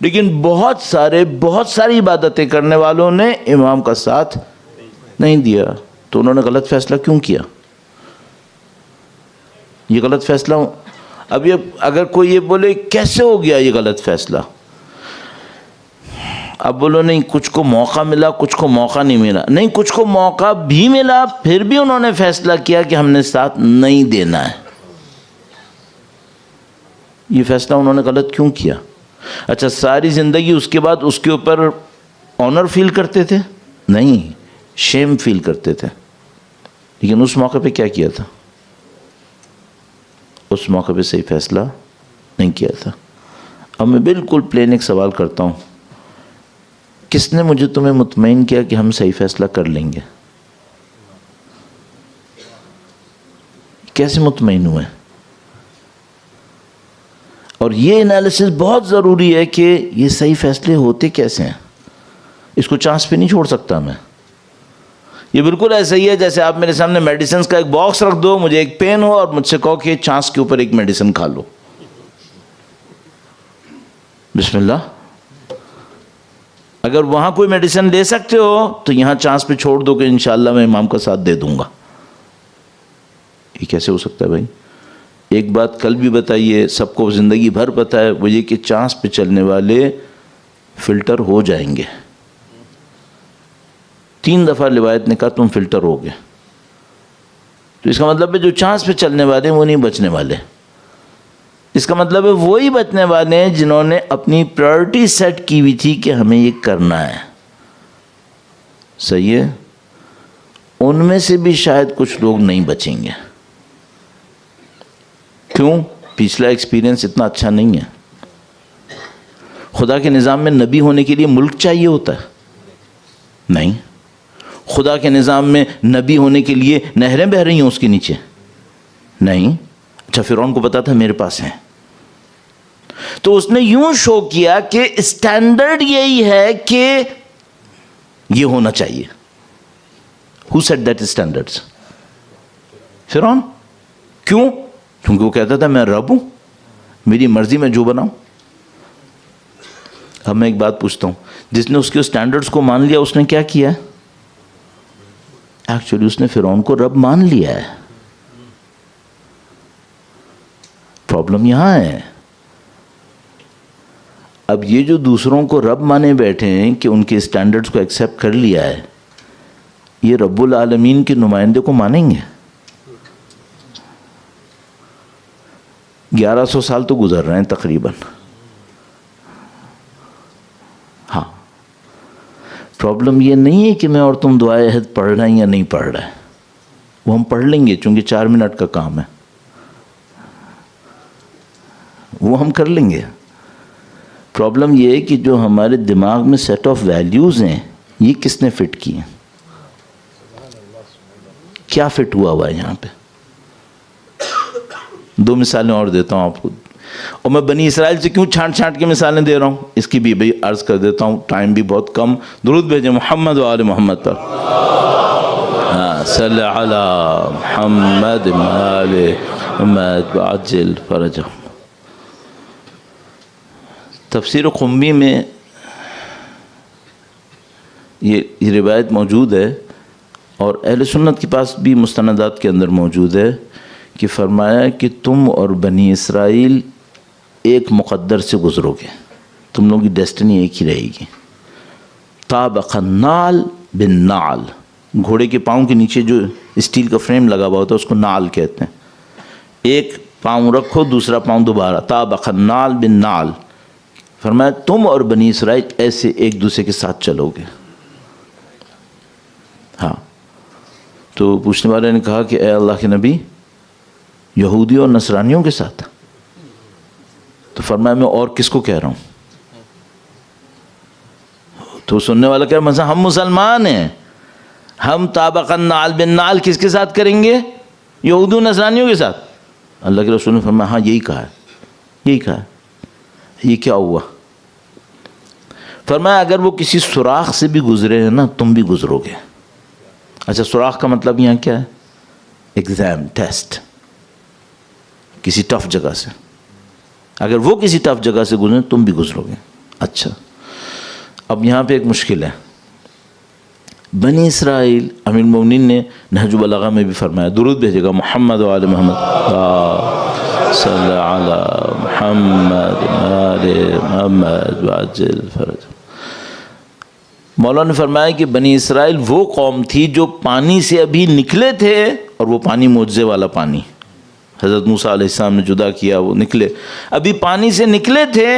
لیکن بہت ساری عبادتیں کرنے والوں نے امام کا ساتھ نہیں دیا. تو انہوں نے غلط فیصلہ کیوں کیا؟ یہ غلط فیصلہ اب یہ اگر کوئی یہ بولے کیسے ہو گیا یہ غلط فیصلہ، اب بولو نہیں کچھ کو موقع ملا، کچھ کو موقع نہیں ملا. نہیں، کچھ کو موقع بھی ملا، پھر بھی انہوں نے فیصلہ کیا کہ ہم نے ساتھ نہیں دینا ہے. یہ فیصلہ انہوں نے غلط کیوں کیا؟ اچھا، ساری زندگی اس کے بعد اس کے اوپر آنر فیل کرتے تھے؟ نہیں، شیم فیل کرتے تھے. لیکن اس موقع پہ کیا کیا تھا؟ اس موقع پہ صحیح فیصلہ نہیں کیا تھا. اب میں بالکل پلین ایک سوال کرتا ہوں، کس نے مجھے تمہیں مطمئن کیا کہ ہم صحیح فیصلہ کر لیں گے؟ کیسے مطمئن ہوئے؟ اور یہ انالیسس بہت ضروری ہے کہ یہ صحیح فیصلے ہوتے کیسے ہیں. اس کو چانس پہ نہیں چھوڑ سکتا میں. یہ بالکل ایسا ہی ہے جیسے آپ میرے سامنے میڈیسنز کا ایک باکس رکھ دو، مجھے ایک پین ہو اور مجھ سے کہو کہ چانس کے اوپر ایک میڈیسن کھا لو. بسم اللہ. اگر وہاں کوئی میڈیسن لے سکتے ہو تو یہاں چانس پہ چھوڑ دو کہ انشاءاللہ میں امام کا ساتھ دے دوں گا. یہ کیسے ہو سکتا ہے بھائی؟ ایک بات کل بھی بتائیے، سب کو زندگی بھر پتہ ہے، وہ یہ کہ چانس پہ چلنے والے فلٹر ہو جائیں گے. 3 دفعہ روایت نے کہا تم فلٹر ہو گے. تو اس کا مطلب ہے جو چانس پہ چلنے والے ہیں وہ نہیں بچنے والے. اس کا مطلب ہے وہی بچنے والے ہیں جنہوں نے اپنی پرائرٹی سیٹ کی ہوئی تھی کہ ہمیں یہ کرنا ہے. صحیح ہے؟ ان میں سے بھی شاید کچھ لوگ نہیں بچیں گے. کیوں؟ پچھلا ایکسپیرینس اتنا اچھا نہیں ہے. خدا کے نظام میں نبی ہونے کے لیے ملک چاہیے ہوتا ہے؟ نہیں. خدا کے نظام میں نبی ہونے کے لیے نہریں بہہ رہی ہیں اس کے نیچے؟ نہیں. اچھا، فرعون کو پتا تھا میرے پاس ہیں، تو اس نے یوں شو کیا کہ اسٹینڈرڈ یہی ہے کہ یہ ہونا چاہیے. Who set that standards? فرعون. کیوں؟ کیونکہ وہ کہتا تھا میں رب ہوں، میری مرضی میں جو بناؤں. اب میں ایک بات پوچھتا ہوں، جس نے اس کے اسٹینڈرڈز کو مان لیا اس نے کیا کیا ہے؟ ایکچولی اس نے فرعون کو رب مان لیا ہے. پرابلم یہاں ہے. اب یہ جو دوسروں کو رب مانے بیٹھے ہیں کہ ان کے اسٹینڈرڈز کو ایکسیپٹ کر لیا ہے، یہ رب العالمین کے نمائندے کو مانیں گے؟ 1100 سال تو گزر رہے ہیں تقریباً. ہاں، پرابلم یہ نہیں ہے کہ میں اور تم دعائے عہد پڑھ رہے ہیں یا نہیں پڑھ رہے ہیں، وہ ہم پڑھ لیں گے چونکہ 4 منٹ کا کام ہے، وہ ہم کر لیں گے. پرابلم یہ ہے کہ جو ہمارے دماغ میں سیٹ آف ویلیوز ہیں یہ کس نے فٹ کی ہیں؟ کیا فٹ ہوا ہے یہاں پہ؟ 2 مثالیں اور دیتا ہوں آپ کو. اور میں بنی اسرائیل سے کیوں چھانٹ کے مثالیں دے رہا ہوں اس کی بھی بھائی عرض کر دیتا ہوں، ٹائم بھی بہت کم. درود بھیجیں محمد و آل محمد پر. ہاں، صلی علی محمد و آل محمد وعجل فرجہم. تفسیر قمی میں یہ روایت موجود ہے اور اہل سنت کے پاس بھی مستندات کے اندر موجود ہے کہ فرمایا کہ تم اور بنی اسرائیل ایک مقدر سے گزرو گے، تم لوگوں کی ڈیسٹنی ایک ہی رہے گی. طابق النعل بالنعل، گھوڑے کے پاؤں کے نیچے جو اسٹیل کا فریم لگا ہوا ہوتا ہے اس کو نعل کہتے ہیں. ایک پاؤں رکھو دوسرا پاؤں دوبارہ، طابق النعل بالنعل، فرمایا تم اور بنی اسرائیل ایسے ایک دوسرے کے ساتھ چلو گے. ہاں تو پوچھنے والے نے کہا کہ اے اللہ کے نبی یہودیوں اور نصرانیوں کے ساتھ؟ تو فرمایا میں اور کس کو کہہ رہا ہوں؟ تو سننے والا کہہ رہا ہم مسلمان ہیں، ہم طابق النعل بالنعل کس کے ساتھ کریں گے؟ یہودیوں نصرانیوں کے ساتھ. اللہ کے رسول نے فرمایا ہاں یہی کہا ہے، یہی کہا ہے. یہ کیا ہوا؟ فرمایا اگر وہ کسی سوراخ سے بھی گزرے ہیں نا تم بھی گزرو گے. اچھا سوراخ کا مطلب یہاں کیا ہے؟ ایگزام، ٹیسٹ، کسی ٹف جگہ سے. اگر وہ کسی ٹف جگہ سے گزرے تم بھی گزرو گے. اچھا اب یہاں پہ ایک مشکل ہے. بنی اسرائیل، امیر المومنین نے نہج البلاغہ میں بھی فرمایا، درود بھیجے گا محمد و آل محمد صلی علی محمد آل محمد وعجل فرج. مولانا نے فرمایا کہ بنی اسرائیل وہ قوم تھی جو پانی سے ابھی نکلے تھے، اور وہ پانی معجزے والا پانی حضرت موسیٰ علیہ السلام نے جدا کیا، وہ نکلے، ابھی پانی سے نکلے تھے.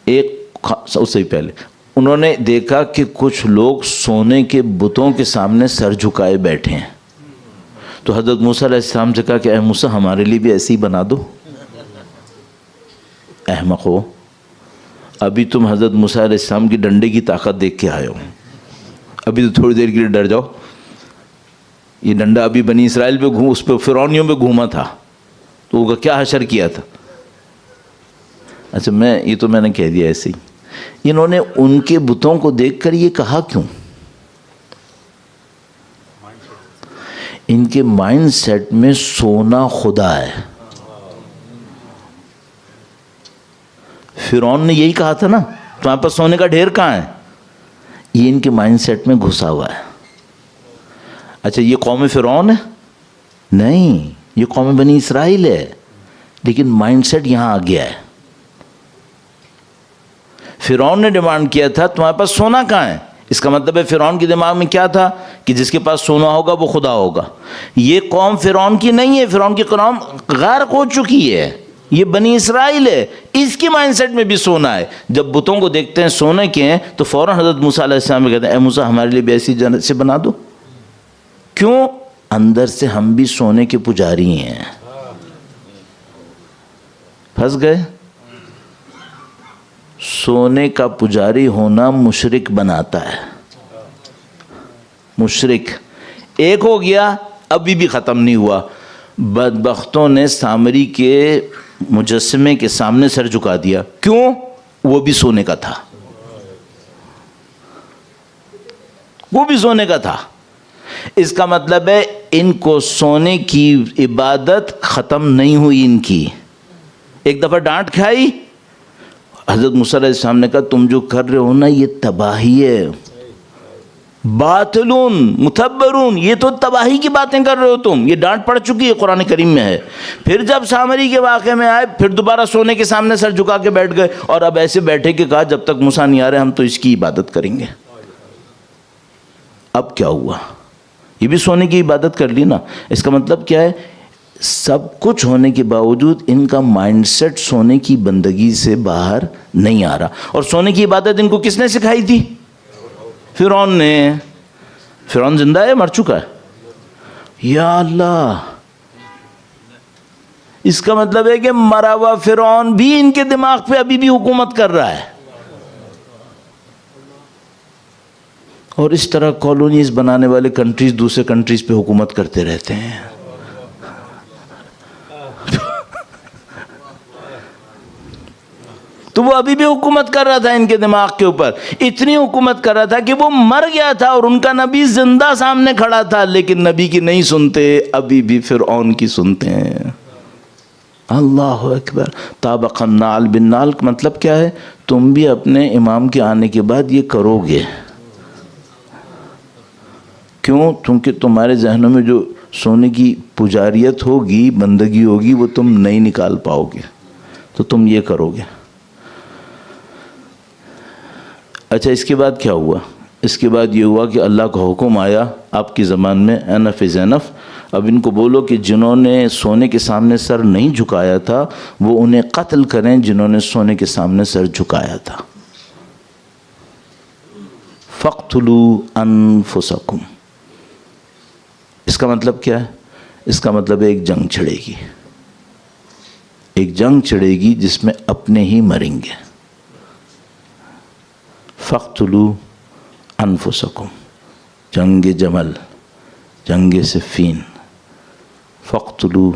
اس سے پہلے انہوں نے دیکھا کہ کچھ لوگ سونے کے بتوں کے سامنے سر جھکائے بیٹھے ہیں. تو حضرت موسیٰ علیہ السلام سے کہا کہ اے موسیٰ ہمارے لیے بھی ایسے ہی بنا دو. احمق ہو، ابھی تم حضرت موسیٰ علیہ السلام کی ڈنڈے کی طاقت دیکھ کے آئے ہو، ابھی تو تھوڑی دیر کے لیے ڈر جاؤ. یہ ڈنڈا ابھی بنی اسرائیل پہ اس پہ فرعونیوں پہ گھوما تھا تو وہ کیا حشر کیا تھا. اچھا یہ تو میں نے کہہ دیا ایسے ہی. انہوں نے ان کے بتوں کو دیکھ کر یہ کہا کیوں؟ ان کے مائنڈ سیٹ میں سونا خدا ہے. فرعون نے یہی کہا تھا نا تمہارے پاس سونے کا ڈھیر کہاں ہے؟ یہ ان کے مائنڈ سیٹ میں گھسا ہوا ہے. اچھا یہ قوم فرعون ہے؟ نہیں، یہ قوم بنی اسرائیل ہے، لیکن مائنڈ سیٹ یہاں آ گیا ہے. فرعون نے ڈیمانڈ کیا تھا تمہارے پاس سونا کہاں ہے، اس کا مطلب ہے فرعون کے دماغ میں کیا تھا کہ جس کے پاس سونا ہوگا وہ خدا ہوگا. یہ قوم فرعون کی نہیں ہے، فرعون کی قوم غرق ہو چکی ہے، یہ بنی اسرائیل ہے، اس کے مائنڈ سیٹ میں بھی سونا ہے. جب بتوں کو دیکھتے ہیں سونے کے ہیں تو فوراً حضرت موسیٰ علیہ السلام کہتے ہیں اے موسیٰ ہمارے لیے بھی ایسی جنت سے بنا دو. کیوں؟ اندر سے ہم بھی سونے کے پجاری ہیں. پھنس گئے. سونے کا پجاری ہونا مشرک بناتا ہے. مشرک ایک ہو گیا، ابھی بھی ختم نہیں ہوا. بدبختوں نے سامری کے مجسمے کے سامنے سر جھکا دیا. کیوں؟ وہ بھی سونے کا تھا، وہ بھی سونے کا تھا. اس کا مطلب ہے ان کو سونے کی عبادت ختم نہیں ہوئی. ان کی ایک دفعہ ڈانٹ کھائی. حضرت موسیٰ علیہ السلام نے کہا تم جو کر رہے ہو نا یہ تباہی ہے. باطلون متبرون، یہ تو تباہی کی باتیں کر رہے ہو تم. یہ ڈانٹ پڑ چکی ہے، قرآن کریم میں ہے. پھر جب سامری کے واقعے میں آئے پھر دوبارہ سونے کے سامنے سر جھکا کے بیٹھ گئے، اور اب ایسے بیٹھے کہ کہا جب تک موسیٰ نہیں آ رہے ہم تو اس کی عبادت کریں گے. اب کیا ہوا؟ یہ بھی سونے کی عبادت کر لی نا. اس کا مطلب کیا ہے؟ سب کچھ ہونے کے باوجود ان کا مائنڈ سیٹ سونے کی بندگی سے باہر نہیں آ رہا. اور سونے کی عبادت ان کو کس نے سکھائی تھی؟ فرعون نے. فرعون زندہ ہے مر چکا ہے؟ یا اللہ، اس کا مطلب ہے کہ مرا ہوا فرعون بھی ان کے دماغ پہ ابھی بھی حکومت کر رہا ہے. اور اس طرح کالونیز بنانے والے کنٹریز دوسرے کنٹریز پہ حکومت کرتے رہتے ہیں. تو وہ ابھی بھی حکومت کر رہا تھا ان کے دماغ کے اوپر. اتنی حکومت کر رہا تھا کہ وہ مر گیا تھا اور ان کا نبی زندہ سامنے کھڑا تھا، لیکن نبی کی نہیں سنتے، ابھی بھی فرعون کی سنتے ہیں. اللہ اکبر. طابق النعل بالنعل کا مطلب کیا ہے؟ تم بھی اپنے امام کے آنے کے بعد یہ کرو گے. کیوں؟ کیونکہ تمہارے ذہنوں میں جو سونے کی پجاریت ہوگی، بندگی ہوگی، وہ تم نہیں نکال پاؤ گے، تو تم یہ کرو گے. اچھا اس کے بعد کیا ہوا؟ اس کے بعد یہ ہوا کہ اللہ کا حکم آیا آپ کی زبان میں انف زینف، اب ان کو بولو کہ جنہوں نے سونے کے سامنے سر نہیں جھکایا تھا وہ انہیں قتل کریں جنہوں نے سونے کے سامنے سر جھکایا تھا۔ فَاقْتُلُوا أَنفُسَكُمْ، اس کا مطلب کیا ہے؟ اس کا مطلب ایک جنگ چھڑے گی، ایک جنگ چھڑے گی جس میں اپنے ہی مریں گے۔ فَاقْتُلُوا أَنفُسَكُمْ، جنگ جمل، جنگ صفین، فَاقْتُلُوا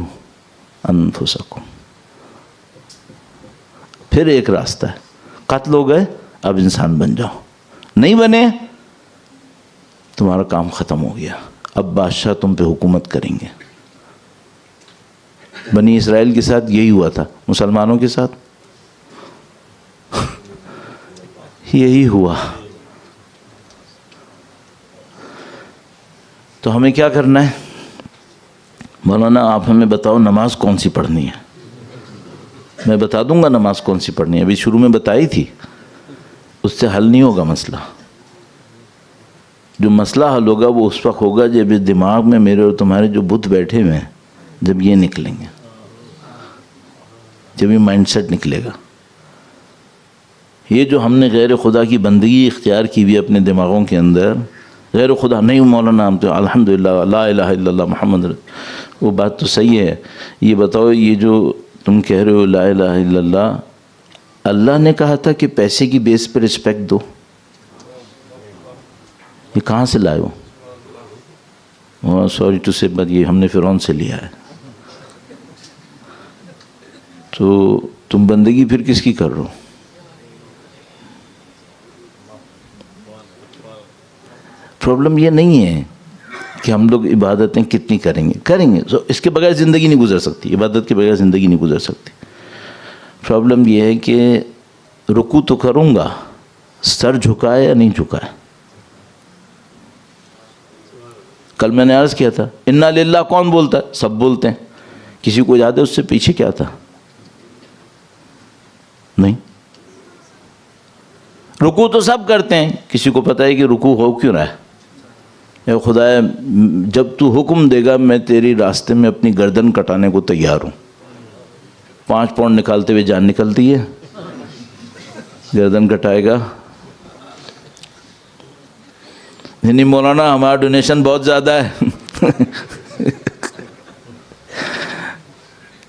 أَنفُسَكُمْ۔ پھر ایک راستہ ہے، قتل ہو گئے اب انسان بن جاؤ، نہیں بنے تمہارا کام ختم ہو گیا، اب بادشاہ تم پہ حکومت کریں گے۔ بنی اسرائیل کے ساتھ یہی ہوا تھا، مسلمانوں کے ساتھ یہی ہوا۔ تو ہمیں کیا کرنا ہے؟ مولانا آپ ہمیں بتاؤ نماز کون سی پڑھنی ہے۔ میں بتا دوں گا نماز کون سی پڑھنی ہے، ابھی شروع میں بتائی تھی، اس سے حل نہیں ہوگا مسئلہ۔ جو مسئلہ حل ہوگا وہ اس وقت ہوگا جب اس دماغ میں میرے اور تمہارے جو بت بیٹھے ہوئے ہیں جب یہ نکلیں گے، جب یہ مائنڈ سیٹ نکلے گا۔ یہ جو ہم نے غیر خدا کی بندگی اختیار کی ہوئی اپنے دماغوں کے اندر، غیر خدا نہیں مولانا ہم تو الحمدللہ لا الہ الا اللہ محمد وہ بات تو صحیح ہے۔ یہ بتاؤ یہ جو تم کہہ رہے ہو لا الہ الا اللہ، اللہ نے کہا تھا کہ پیسے کی بیس پہ رسپیکٹ دو، یہ کہاں سے لائے ہو؟ سوری ٹو سے بات یہ ہم نے فرعون سے لیا ہے۔ تو تم بندگی پھر کس کی کر رہے ہو؟ پرابلم یہ نہیں ہے کہ ہم لوگ عبادتیں کتنی کریں گے اس کے بغیر زندگی نہیں گزر سکتی، عبادت کے بغیر زندگی نہیں گزر سکتی۔ پرابلم یہ ہے کہ رکوع تو کروں گا، سر جھکائے یا نہیں جھکائے۔ کل میں نے عرض کیا تھا انا للہ کون بولتا ہے؟ سب بولتے ہیں، کسی کو یاد ہے اس سے پیچھے کیا تھا؟ نہیں۔ رکوع تو سب کرتے ہیں، کسی کو پتہ ہے کہ رکوع ہو کیوں رہا ہے؟ اے خدایا جب تو حکم دے گا میں تیری راستے میں اپنی گردن کٹانے کو تیار ہوں۔ 5 پاؤنڈ نکالتے ہوئے جان نکلتی ہے، گردن کٹائے گا۔ نہیں مولانا ہمارا ڈونیشن بہت زیادہ ہے۔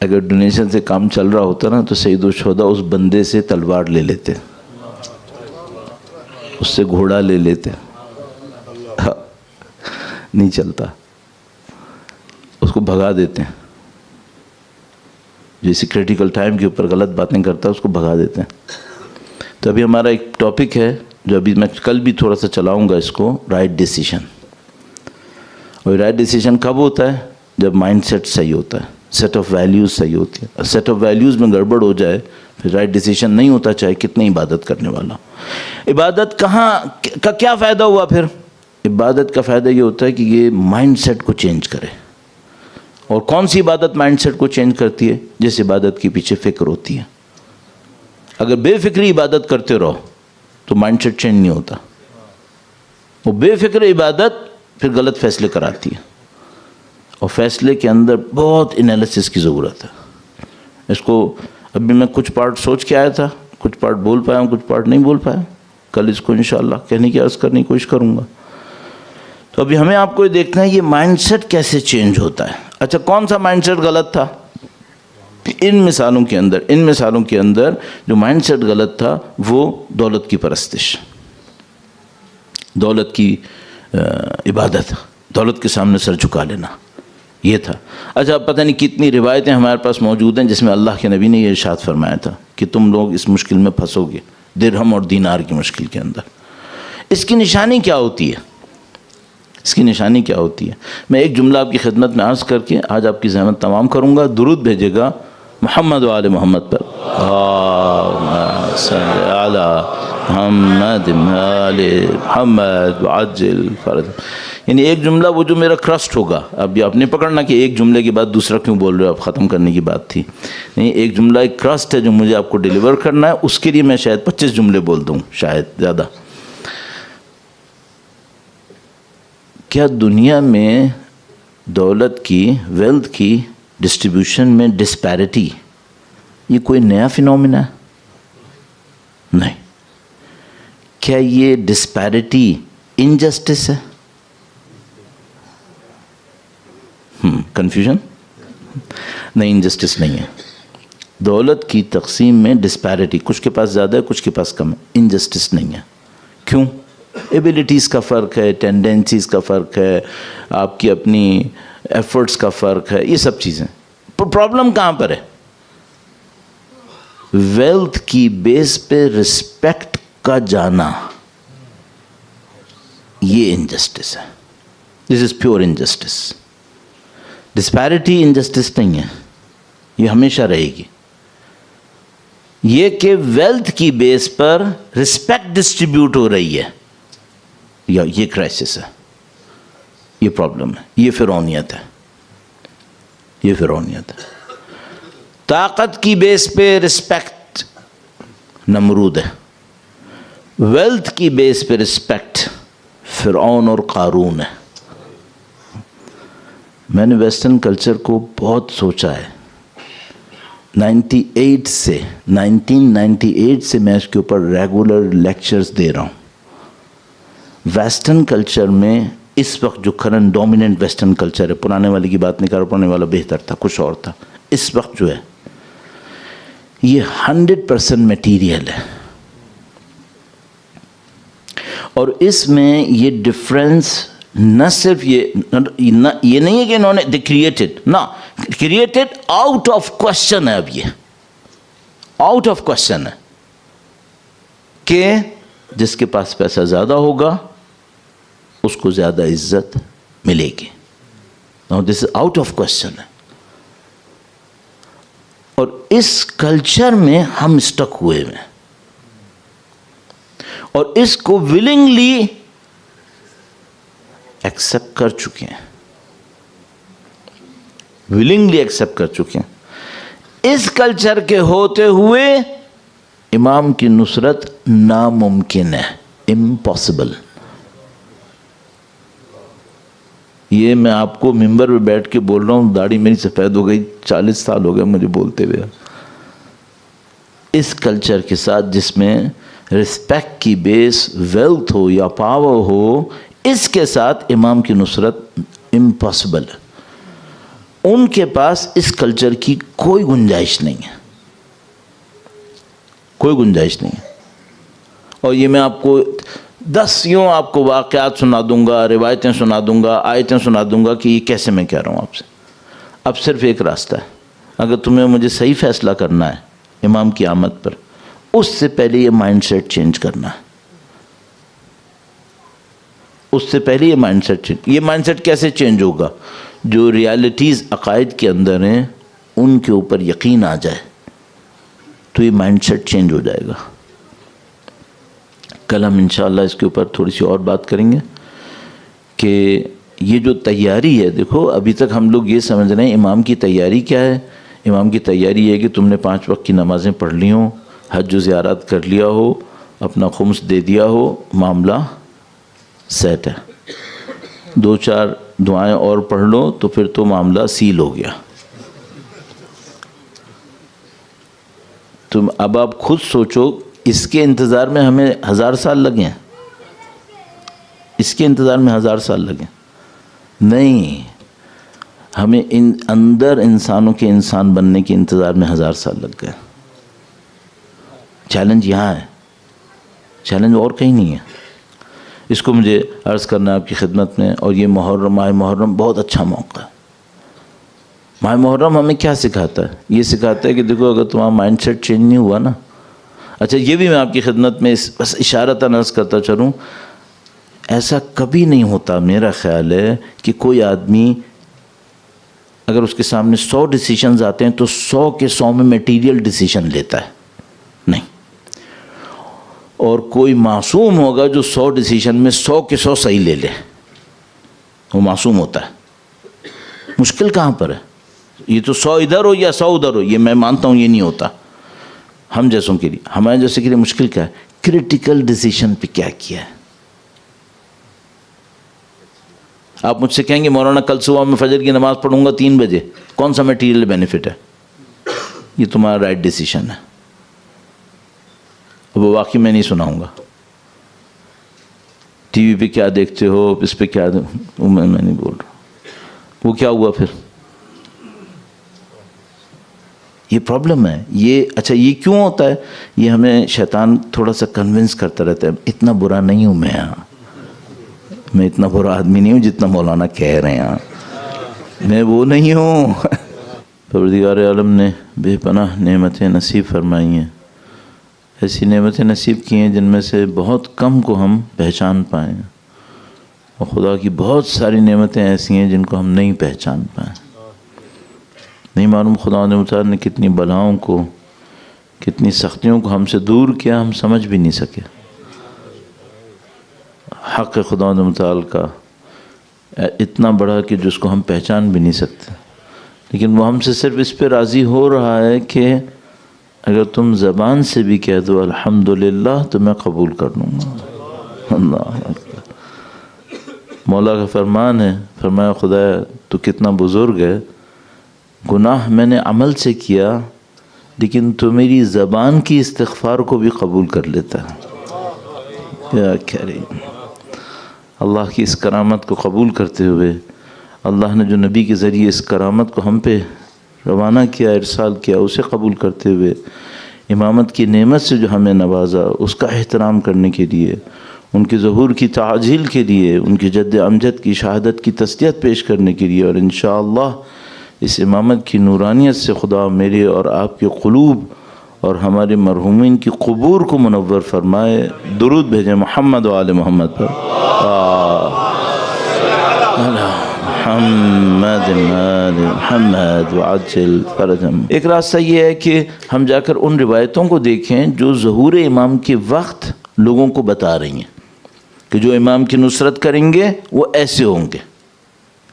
اگر ڈونیشن سے کام چل رہا ہوتا نا تو سید الشہداء اس بندے سے تلوار لے لیتے، اس سے گھوڑا لے لیتے، نہیں چلتا، اس کو بھگا دیتے ہیں۔ جیسے کریٹیکل ٹائم کے اوپر غلط باتیں کرتا ہے اس کو بھگا دیتے ہیں۔ تو ابھی ہمارا ایک ٹاپک ہے جو ابھی میں کل بھی تھوڑا سا چلاؤں گا، اس کو رائٹ ڈیسیشن۔ اور رائٹ ڈیسیشن کب ہوتا ہے؟ جب مائنڈ سیٹ صحیح ہوتا ہے، سیٹ آف ویلیوز صحیح ہوتی ہے۔ سیٹ آف ویلیوز میں گڑبڑ ہو جائے پھر رائٹ ڈیسیشن نہیں ہوتا، چاہے کتنی عبادت کرنے والا۔ عبادت کہاں کا کیا فائدہ ہوا پھر؟ عبادت کا فائدہ یہ ہوتا ہے کہ یہ مائنڈ سیٹ کو چینج کرے۔ اور کون سی عبادت مائنڈ سیٹ کو چینج کرتی ہے؟ جس عبادت کے پیچھے فکر ہوتی ہے۔ اگر بے فکری عبادت کرتے رہو تو مائنڈ سیٹ چینج نہیں ہوتا۔ وہ بے فکر عبادت پھر غلط فیصلے کراتی ہے، اور فیصلے کے اندر بہت انالیسس کی ضرورت ہے۔ اس کو ابھی میں کچھ پارٹ سوچ کے آیا تھا، کچھ پارٹ بول پایا ہوں، کچھ پارٹ نہیں بول پایا۔ کل اس کو انشاءاللہ کہنے کی عرض کرنے کی کوشش کروں گا۔ تو ابھی ہمیں آپ کو یہ دیکھنا ہے یہ مائنڈ سیٹ کیسے چینج ہوتا ہے۔ اچھا کون سا مائنڈ سیٹ غلط تھا؟ ان مثالوں کے اندر جو مائنڈ سیٹ غلط تھا وہ دولت کی پرستش، دولت کی عبادت، دولت کے سامنے سر جھکا لینا، یہ تھا۔ اچھا پتہ نہیں کتنی روایتیں ہمارے پاس موجود ہیں جس میں اللہ کے نبی نے یہ ارشاد فرمایا تھا کہ تم لوگ اس مشکل میں پھنسو گے، درہم اور دینار کی مشکل کے اندر۔ اس کی نشانی کیا ہوتی ہے؟ اس کی نشانی کیا ہوتی ہے؟ میں ایک جملہ آپ کی خدمت میں عرض کر کے آج آپ کی زحمت تمام کروں گا۔ درود بھیجے گا محمد و آل محمد پر، اللہم صلی علی محمد آل محمد وعجل فرج۔ یعنی ایک جملہ وہ جو میرا کرسٹ ہوگا، اب یہ آپ نے پکڑنا کہ ایک جملے کے بعد دوسرا کیوں بول رہے ہو، آپ ختم کرنے کی بات تھی نہیں، ایک جملہ ایک کرسٹ ہے جو مجھے آپ کو ڈیلیور کرنا ہے، اس کے لیے میں شاید 25 جملے بول دوں، شاید زیادہ۔ کیا دنیا میں دولت کی ویلتھ کی ڈسٹریبیوشن میں ڈسپیرٹی یہ کوئی نیا فینومینا ہے؟ نہیں. کیا یہ ڈسپیرٹی انجسٹس ہے؟ کنفیوژن نہیں، انجسٹس نہیں ہے. دولت کی تقسیم میں ڈسپیرٹی، کچھ کے پاس زیادہ ہے کچھ کے پاس کم ہے، انجسٹس نہیں ہے. کیوں؟ ایبیلٹیز کا فرق ہے، ٹینڈنسیز کا فرق ہے، آپ کی اپنی ایفرٹس کا فرق ہے، یہ سب چیزیں. پرابلم کہاں پر ہے؟ ویلتھ کی بیس پہ رسپیکٹ کا جانا، یہ انجسٹس ہے. This is pure injustice. Disparity injustice نہیں ہے، یہ ہمیشہ رہے گی. یہ کہ ویلتھ کی بیس پر رسپیکٹ ڈسٹریبیوٹ ہو رہی ہے، یا یہ کرائسس ہے، یہ پرابلم ہے، یہ فرعونیت ہے، یہ فرعونیت ہے. طاقت کی بیس پہ رسپیکٹ نمرود ہے، ویلتھ کی بیس پہ رسپیکٹ فرعون اور قارون ہے. میں نے ویسٹرن کلچر کو بہت سوچا ہے. 1998 سے میں اس کے اوپر ریگولر لیکچرز دے رہا ہوں. ویسٹرن کلچر میں اس وقت جو کرنٹ ڈومیننٹ ویسٹرن کلچر ہے، پرانے والے کی بات نہیں کر رہا، پرانے والا بہتر تھا، کچھ اور تھا. اس وقت جو ہے یہ 100% میٹیریل ہے، اور اس میں یہ ڈفرینس نہ صرف یہ نہیں ہے کہ انہوں نے کریٹڈ آؤٹ آف کوشچن ہے. اب یہ آؤٹ آف کوشچن ہے کہ جس کے پاس پیسہ زیادہ ہوگا اس کو زیادہ عزت ملے گی. دس از آؤٹ آف کوشچن ہے. اور اس کلچر میں ہم اسٹک ہوئے ہیں، اور اس کو ولنگلی ایکسپٹ کر چکے ہیں، ولنگلی ایکسپٹ کر چکے ہیں. اس کلچر کے ہوتے ہوئے امام کی نصرت ناممکن ہے، امپاسبل. یہ میں آپ کو ممبر پہ بیٹھ کے بول رہا ہوں، داڑھی میری سفید ہو گئی، 40 سال ہو گئے مجھے بولتے ہوئے. اس کلچر کے ساتھ جس میں رسپیکٹ کی بیس ویلتھ ہو یا پاور ہو، اس کے ساتھ امام کی نصرت امپاسبل ہے. ان کے پاس اس کلچر کی کوئی گنجائش نہیں ہے، کوئی گنجائش نہیں ہے. اور یہ میں آپ کو 10 یوں آپ کو واقعات سنا دوں گا، روایتیں سنا دوں گا، آیتیں سنا دوں گا کہ یہ کیسے میں کہہ رہا ہوں آپ سے. اب صرف ایک راستہ ہے، اگر تمہیں مجھے صحیح فیصلہ کرنا ہے امام کی آمد پر، اس سے پہلے یہ مائنڈ سیٹ چینج کرنا ہے. اس سے پہلے یہ مائنڈ سیٹ کیسے چینج ہوگا؟ جو ریالٹیز عقائد کے اندر ہیں ان کے اوپر یقین آ جائے تو یہ مائنڈ سیٹ چینج ہو جائے گا. کل ہم انشاءاللہ اس کے اوپر تھوڑی سی اور بات کریں گے کہ یہ جو تیاری ہے، دیکھو ابھی تک ہم لوگ یہ سمجھ رہے ہیں امام کی تیاری کیا ہے. امام کی تیاری ہے کہ تم نے 5 وقت کی نمازیں پڑھ لی ہوں، حج و زیارات کر لیا ہو، اپنا خمس دے دیا ہو، معاملہ سیٹ ہے. 2-4 دعائیں اور پڑھ لو تو پھر تو معاملہ سیل ہو گیا. تم اب آپ خود سوچو، اس کے انتظار میں ہمیں 1000 سال لگے ہیں، اس کے انتظار میں 1000 سال لگے نہیں، ہمیں اندر انسانوں کے انسان بننے کے انتظار میں 1000 سال لگ گئے. چیلنج یہاں ہے، چیلنج اور کہیں نہیں ہے. اس کو مجھے عرض کرنا ہے آپ کی خدمت میں. اور یہ ماہ محرم بہت اچھا موقع ہے. ماہ محرم ہمیں کیا سکھاتا ہے؟ یہ سکھاتا ہے کہ دیکھو اگر تمہارا مائنڈ سیٹ چینج نہیں ہوا نا. اچھا یہ بھی میں آپ کی خدمت میں بس اشارتاً عرض کرتا چلوں، ایسا کبھی نہیں ہوتا میرا خیال ہے کہ کوئی آدمی اگر اس کے سامنے 100 ڈیسیشنز آتے ہیں تو 100 کے 100 میں میٹیریل ڈیسیشن لیتا ہے، نہیں. اور کوئی معصوم ہوگا جو 100 ڈیسیشن میں 100 کے 100 صحیح لے لے، وہ معصوم ہوتا ہے. مشکل کہاں پر ہے؟ یہ تو 100 ادھر ہو یا 100 ادھر ہو، یہ میں مانتا ہوں یہ نہیں ہوتا. ہم جیسوں کے لیے، ہمارے جیسے کے لیے مشکل کیا ہے؟ کریٹیکل ڈیسیشن پہ کیا کیا ہے. آپ مجھ سے کہیں گے مولانا کل صبح میں فجر کی نماز پڑھوں گا 3 بجے، کون سا میٹیریل بینیفٹ ہے؟ یہ تمہارا رائٹ ڈیسیشن ہے، وہ واقعی میں نہیں سناؤں گا. ٹی وی پہ کیا دیکھتے ہو، اس پہ کیا وہ میں نہیں بول رہا. وہ کیا ہوا پھر؟ یہ پرابلم ہے. یہ اچھا یہ کیوں ہوتا ہے؟ یہ ہمیں شیطان تھوڑا سا کنونس کرتا رہتا ہے. اتنا برا نہیں ہوں میں اتنا برا آدمی نہیں ہوں جتنا مولانا کہہ رہے ہیں، میں وہ نہیں ہوں. پروردگار عالم نے بے پناہ نعمتیں نصیب فرمائی ہیں، ایسی نعمتیں نصیب کی ہیں جن میں سے بہت کم کو ہم پہچان پائیں، اور خدا کی بہت ساری نعمتیں ایسی ہیں جن کو ہم نہیں پہچان پائیں. نہیں معلوم خدا متعال نے کتنی بلاؤں کو، کتنی سختیوں کو ہم سے دور کیا، ہم سمجھ بھی نہیں سکے. حق خدا متعال کا اتنا بڑا کہ جس کو ہم پہچان بھی نہیں سکتے، لیکن وہ ہم سے صرف اس پہ راضی ہو رہا ہے کہ اگر تم زبان سے بھی کہہ دو الحمدللہ تو میں قبول کر لوں گا. اللہ اکبر. مولا کا فرمان ہے، فرمایا خدا تو کتنا بزرگ ہے، گناہ میں نے عمل سے کیا لیکن تو میری زبان کی استغفار کو بھی قبول کر لیتا ہے. یا کریم. اللہ کی اس کرامت کو قبول کرتے ہوئے اللہ نے جو نبی کے ذریعے اس کرامت کو ہم پہ روانہ کیا، ارسال کیا، اسے قبول کرتے ہوئے امامت کی نعمت سے جو ہمیں نوازا، اس کا احترام کرنے کے لیے، ان کے ظہور کی تعجیل کے لیے، ان کی جد امجد کی شہادت کی تسلیت پیش کرنے کے لیے، اور انشاءاللہ اس امامت کی نورانیت سے خدا میرے اور آپ کے قلوب اور ہمارے مرحومین کی قبور کو منور فرمائے. درود بھیجیں محمد و آل محمد پر. محمد وعجل فرجهم. ایک راستہ یہ ہے کہ ہم جا کر ان روایتوں کو دیکھیں جو ظہور امام کے وقت لوگوں کو بتا رہی ہیں کہ جو امام کی نصرت کریں گے وہ ایسے ہوں گے.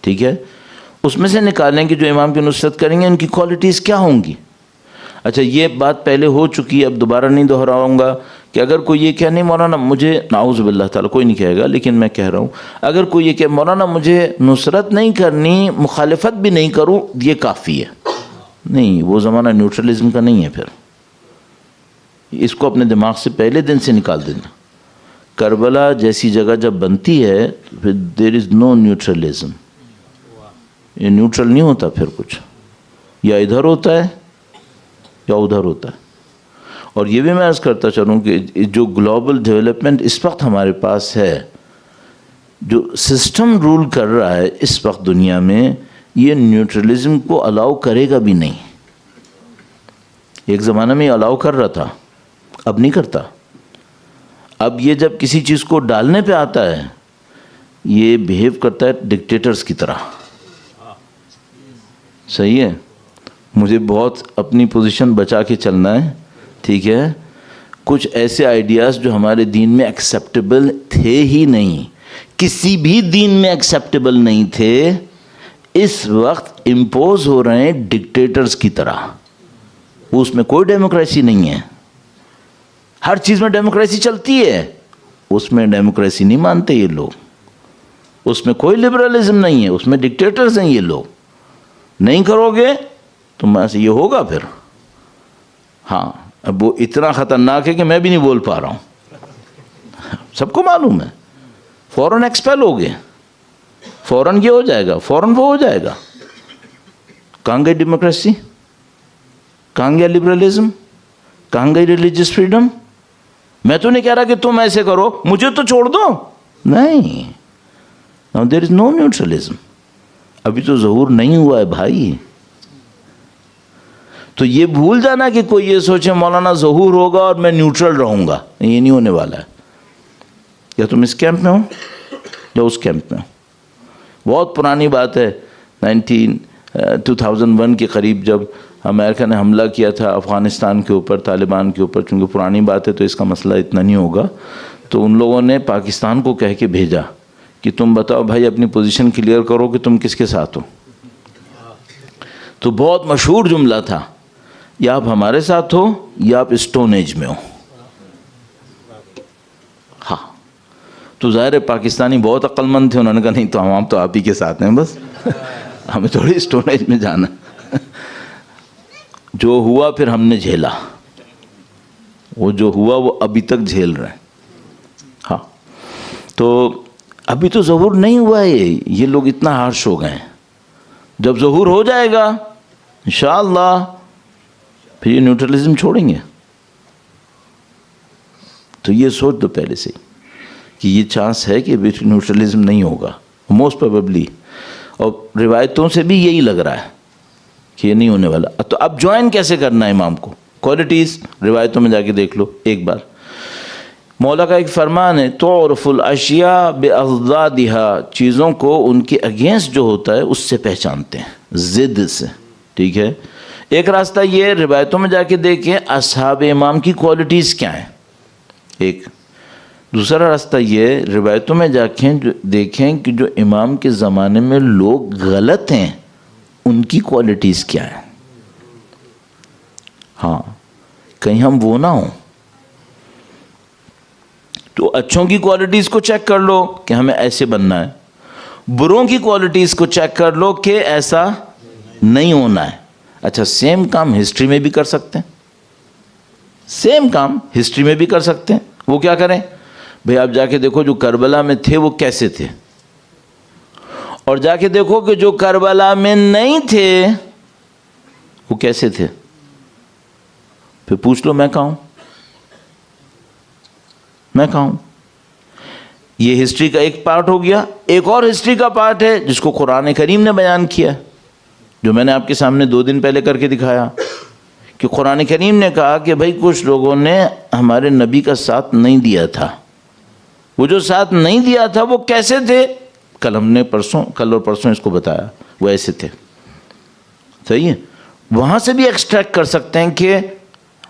ٹھیک ہے، اس میں سے نکالیں کہ جو امام کی نصرت کریں گے ان کی کوالٹیز کیا ہوں گی. اچھا یہ بات پہلے ہو چکی ہے، اب دوبارہ نہیں دہراؤں گا کہ اگر کوئی یہ کہہ نہیں مولانا مجھے، نعوذ باللہ تعالیٰ کوئی نہیں کہے گا لیکن میں کہہ رہا ہوں، اگر کوئی یہ کہ مولانا مجھے نصرت نہیں کرنی، مخالفت بھی نہیں کروں، یہ کافی ہے. نہیں، وہ زمانہ نیوٹرلزم کا نہیں ہے. پھر اس کو اپنے دماغ سے پہلے دن سے نکال دینا. کربلا جیسی جگہ جب بنتی ہے پھر دیر از نو نیوٹرلزم. یہ نیوٹرل نہیں ہوتا، پھر کچھ یا ادھر ہوتا ہے یا ادھر ہوتا ہے. اور یہ بھی میں عرض کرتا چلوں کہ جو گلوبل ڈیولپمنٹ اس وقت ہمارے پاس ہے، جو سسٹم رول کر رہا ہے اس وقت دنیا میں، یہ نیوٹرلزم کو الاؤ کرے گا بھی نہیں. ایک زمانہ میں یہ الاؤ کر رہا تھا، اب نہیں کرتا. اب یہ جب کسی چیز کو ڈالنے پہ آتا ہے یہ بیہیو کرتا ہے ڈکٹیٹرز کی طرح. صحیح ہے، مجھے بہت اپنی پوزیشن بچا کے چلنا ہے. ٹھیک ہے، کچھ ایسے آئیڈیاز جو ہمارے دین میں ایکسیپٹیبل تھے ہی نہیں، کسی بھی دین میں ایکسیپٹیبل نہیں تھے، اس وقت امپوز ہو رہے ہیں ڈکٹیٹرز کی طرح. اس میں کوئی ڈیموکریسی نہیں ہے. ہر چیز میں ڈیموکریسی چلتی ہے، اس میں ڈیموکریسی نہیں مانتے یہ لوگ. اس میں کوئی لبرلزم نہیں ہے، اس میں ڈکٹیٹرز ہیں یہ لوگ. نہیں کرو گے تو میں سے یہ ہوگا پھر. ہاں اب وہ اتنا خطرناک ہے کہ میں بھی نہیں بول پا رہا ہوں، سب کو معلوم ہے. فوراً ایکسپیل ہو گئے، فوراً یہ ہو جائے گا، فوراً وہ ہو جائے گا. کہاں گئی ڈیموکریسی؟ کہاں گیا لبرلزم؟ کہاں گئی ریلیجیس فریڈم؟ میں تو نہیں کہہ رہا کہ تم ایسے کرو، مجھے تو چھوڑ دو. نہیں، now there is no neutralism. ابھی تو ظہور نہیں ہوا ہے بھائی. تو یہ بھول جانا کہ کوئی یہ سوچے مولانا ظہور ہوگا اور میں نیوٹرل رہوں گا، یہ نہیں ہونے والا ہے. یا تم اس کیمپ میں ہو یا اس کیمپ میں ہو. بہت پرانی بات ہے، 2001 کے قریب جب امریکہ نے حملہ کیا تھا افغانستان کے اوپر، طالبان کے اوپر. چونکہ پرانی بات ہے تو اس کا مسئلہ اتنا نہیں ہوگا. تو ان لوگوں نے پاکستان کو کہہ کے بھیجا کہ تم بتاؤ بھائی، اپنی پوزیشن کلیئر کرو کہ تم کس کے ساتھ ہو. تو بہت مشہور جملہ تھا، یا آپ ہمارے ساتھ ہو یا آپ اسٹون ایج میں ہو. ہاں، تو ظاہر ہے پاکستانی بہت عقل مند تھے، انہوں نے کہا نہیں تو ہم تو آپ ہی کے ساتھ ہیں، بس ہمیں تھوڑی اسٹون ایج میں جانا. جو ہوا پھر ہم نے جھیلا، وہ جو ہوا وہ ابھی تک جھیل رہے ہیں. ہاں تو ابھی تو ظہور نہیں ہوا ہے، یہ لوگ اتنا ہارش ہو گئے ہیں. جب ظہور ہو جائے گا انشاءاللہ پھر یہ نیوٹرلزم چھوڑیں گے. تو یہ سوچ دو پہلے سے کہ یہ چانس ہے کہ نیوٹرلزم نہیں ہوگا موسٹ پروبیبلی، اور روایتوں سے بھی یہی لگ رہا ہے کہ یہ نہیں ہونے والا. تو اب جوائن کیسے کرنا ہے امام کو؟ کوالٹیز روایتوں میں جا کے دیکھ لو ایک بار. مولا کا ایک فرمان ہے تعرف الاشیاء باضدادها، چیزوں کو ان کے اگینسٹ جو ہوتا ہے اس سے پہچانتے ہیں، ضد سے. ٹھیک ہے، ایک راستہ یہ روایتوں میں جا کے دیکھیں اصحاب امام کی کوالٹیز کیا ہیں ایک. دوسرا راستہ یہ روایتوں میں جا کے دیکھیں کہ جو امام کے زمانے میں لوگ غلط ہیں ان کی کوالٹیز کیا ہیں. ہاں کہیں ہم وہ نہ ہوں. تو اچھوں کی کوالٹیز کو چیک کر لو کہ ہمیں ایسے بننا ہے، بروں کی کوالٹیز کو چیک کر لو کہ ایسا نہیں ہونا ہے. اچھا سیم کام ہسٹری میں بھی کر سکتے ہیں، سیم کام ہسٹری میں بھی کر سکتے ہیں. وہ کیا کریں بھئی؟ آپ جا کے دیکھو جو کربلا میں تھے وہ کیسے تھے، اور جا کے دیکھو کہ جو کربلا میں نہیں تھے وہ کیسے تھے. پھر پوچھ لو میں کہاں ہوں، میں کہاں ہوں. یہ ہسٹری کا ایک پارٹ ہو گیا. ایک اور ہسٹری کا پارٹ ہے جس کو قرآن کریم نے بیان کیا، جو میں نے آپ کے سامنے 2 دن پہلے کر کے دکھایا کہ قرآن کریم نے کہا کہ بھائی کچھ لوگوں نے ہمارے نبی کا ساتھ نہیں دیا تھا. وہ جو ساتھ نہیں دیا تھا وہ کیسے تھے؟ کل اور پرسوں اس کو بتایا، وہ ایسے تھے. صحیح ہے، وہاں سے بھی ایکسٹریکٹ کر سکتے ہیں کہ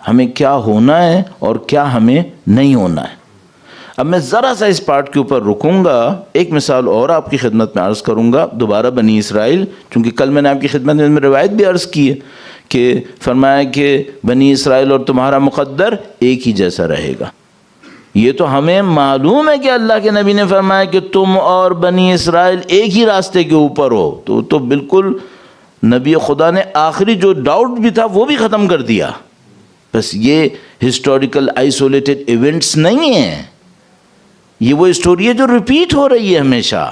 ہمیں کیا ہونا ہے اور کیا ہمیں نہیں ہونا ہے. اب میں ذرا سا اس پارٹ کے اوپر رکوں گا، ایک مثال اور آپ کی خدمت میں عرض کروں گا. دوبارہ بنی اسرائیل، چونکہ کل میں نے آپ کی خدمت میں روایت بھی عرض کی ہے کہ فرمایا کہ بنی اسرائیل اور تمہارا مقدر ایک ہی جیسا رہے گا. یہ تو ہمیں معلوم ہے کہ اللہ کے نبی نے فرمایا کہ تم اور بنی اسرائیل ایک ہی راستے کے اوپر ہو. تو بالکل نبی خدا نے آخری جو ڈاؤٹ بھی تھا وہ بھی ختم کر دیا. بس یہ ہسٹوریکل آئسولیٹڈ ایونٹس نہیں ہیں، یہ وہ اسٹوری ہے جو ریپیٹ ہو رہی ہے ہمیشہ،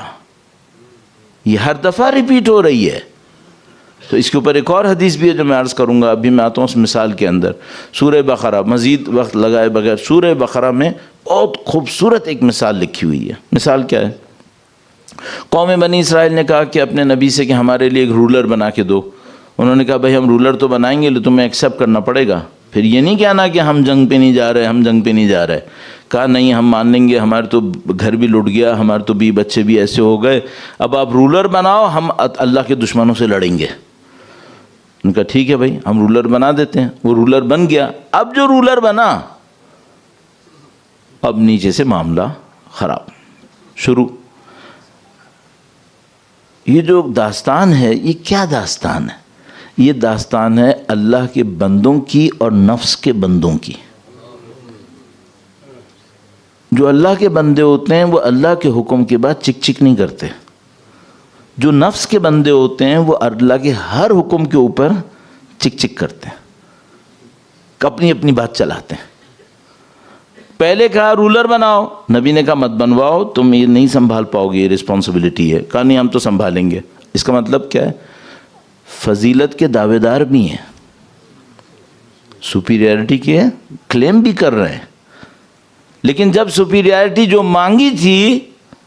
یہ ہر دفعہ ریپیٹ ہو رہی ہے. تو اس کے اوپر ایک اور حدیث بھی ہے جو میں عرض کروں گا. ابھی میں آتا ہوں اس مثال کے اندر. سورہ بقرہ، مزید وقت لگائے بغیر سورہ بقرہ میں بہت خوبصورت ایک مثال لکھی ہوئی ہے. مثال کیا ہے؟ قوم بنی اسرائیل نے کہا کہ اپنے نبی سے کہ ہمارے لیے ایک رولر بنا کے دو. انہوں نے کہا بھائی ہم رولر تو بنائیں گے لیکن تمہیں ایکسیپٹ کرنا پڑے گا. پھر یہ نہیں کہنا کہ ہم جنگ پہ نہیں جا رہے، ہم جنگ پہ نہیں جا رہے. کہا نہیں ہم مان لیں گے، ہمارے تو گھر بھی لٹ گیا، ہمارے تو بھی بچے بھی ایسے ہو گئے، اب آپ رولر بناؤ، ہم اللہ کے دشمنوں سے لڑیں گے. ان کا ٹھیک ہے بھائی ہم رولر بنا دیتے ہیں. وہ رولر بن گیا. اب جو رولر بنا اب نیچے سے معاملہ خراب شروع. یہ جو داستان ہے یہ کیا داستان ہے؟ یہ داستان ہے اللہ کے بندوں کی اور نفس کے بندوں کی. جو اللہ کے بندے ہوتے ہیں وہ اللہ کے حکم کے بعد چک چک نہیں کرتے. جو نفس کے بندے ہوتے ہیں وہ اللہ کے ہر حکم کے اوپر چک چک کرتے ہیں، اپنی اپنی بات چلاتے ہیں. پہلے کہا رولر بناؤ، نبی نے کہا مت بنواؤ، تم یہ نہیں سنبھال پاؤ گے، یہ رسپانسبلٹی ہے. کہا نہیں ہم تو سنبھالیں گے. اس کا مطلب کیا ہے؟ فضیلت کے دعوے دار بھی ہیں، سپیریئرٹی کے کلیم بھی کر رہے ہیں، لیکن جب سپیریئرٹی جو مانگی تھی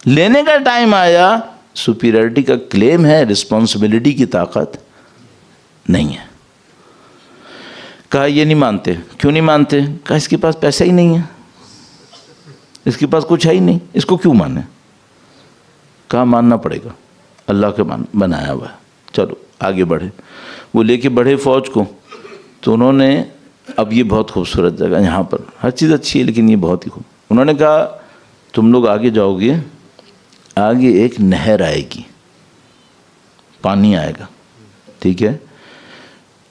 لینے کا ٹائم آیا، سپیریئرٹی کا کلیم ہے، رسپانسبلٹی کی طاقت نہیں ہے. کہا یہ نہیں مانتے. کیوں نہیں مانتے؟ کہا اس کے پاس پیسہ ہی نہیں ہے، اس کے پاس کچھ ہے ہی نہیں، اس کو کیوں مانے؟ کہا ماننا پڑے گا، اللہ کے بنایا ہوا ہے. چلو آگے بڑھے. وہ لے کے بڑھے فوج کو. تو انہوں نے اب یہ بہت خوبصورت جگہ، یہاں پر ہر چیز اچھی ہے لیکن یہ بہت ہی خوب. انہوں نے کہا تم لوگ آگے جاؤ گے، آگے ایک نہر آئے گی، پانی آئے گا، ٹھیک ہے؟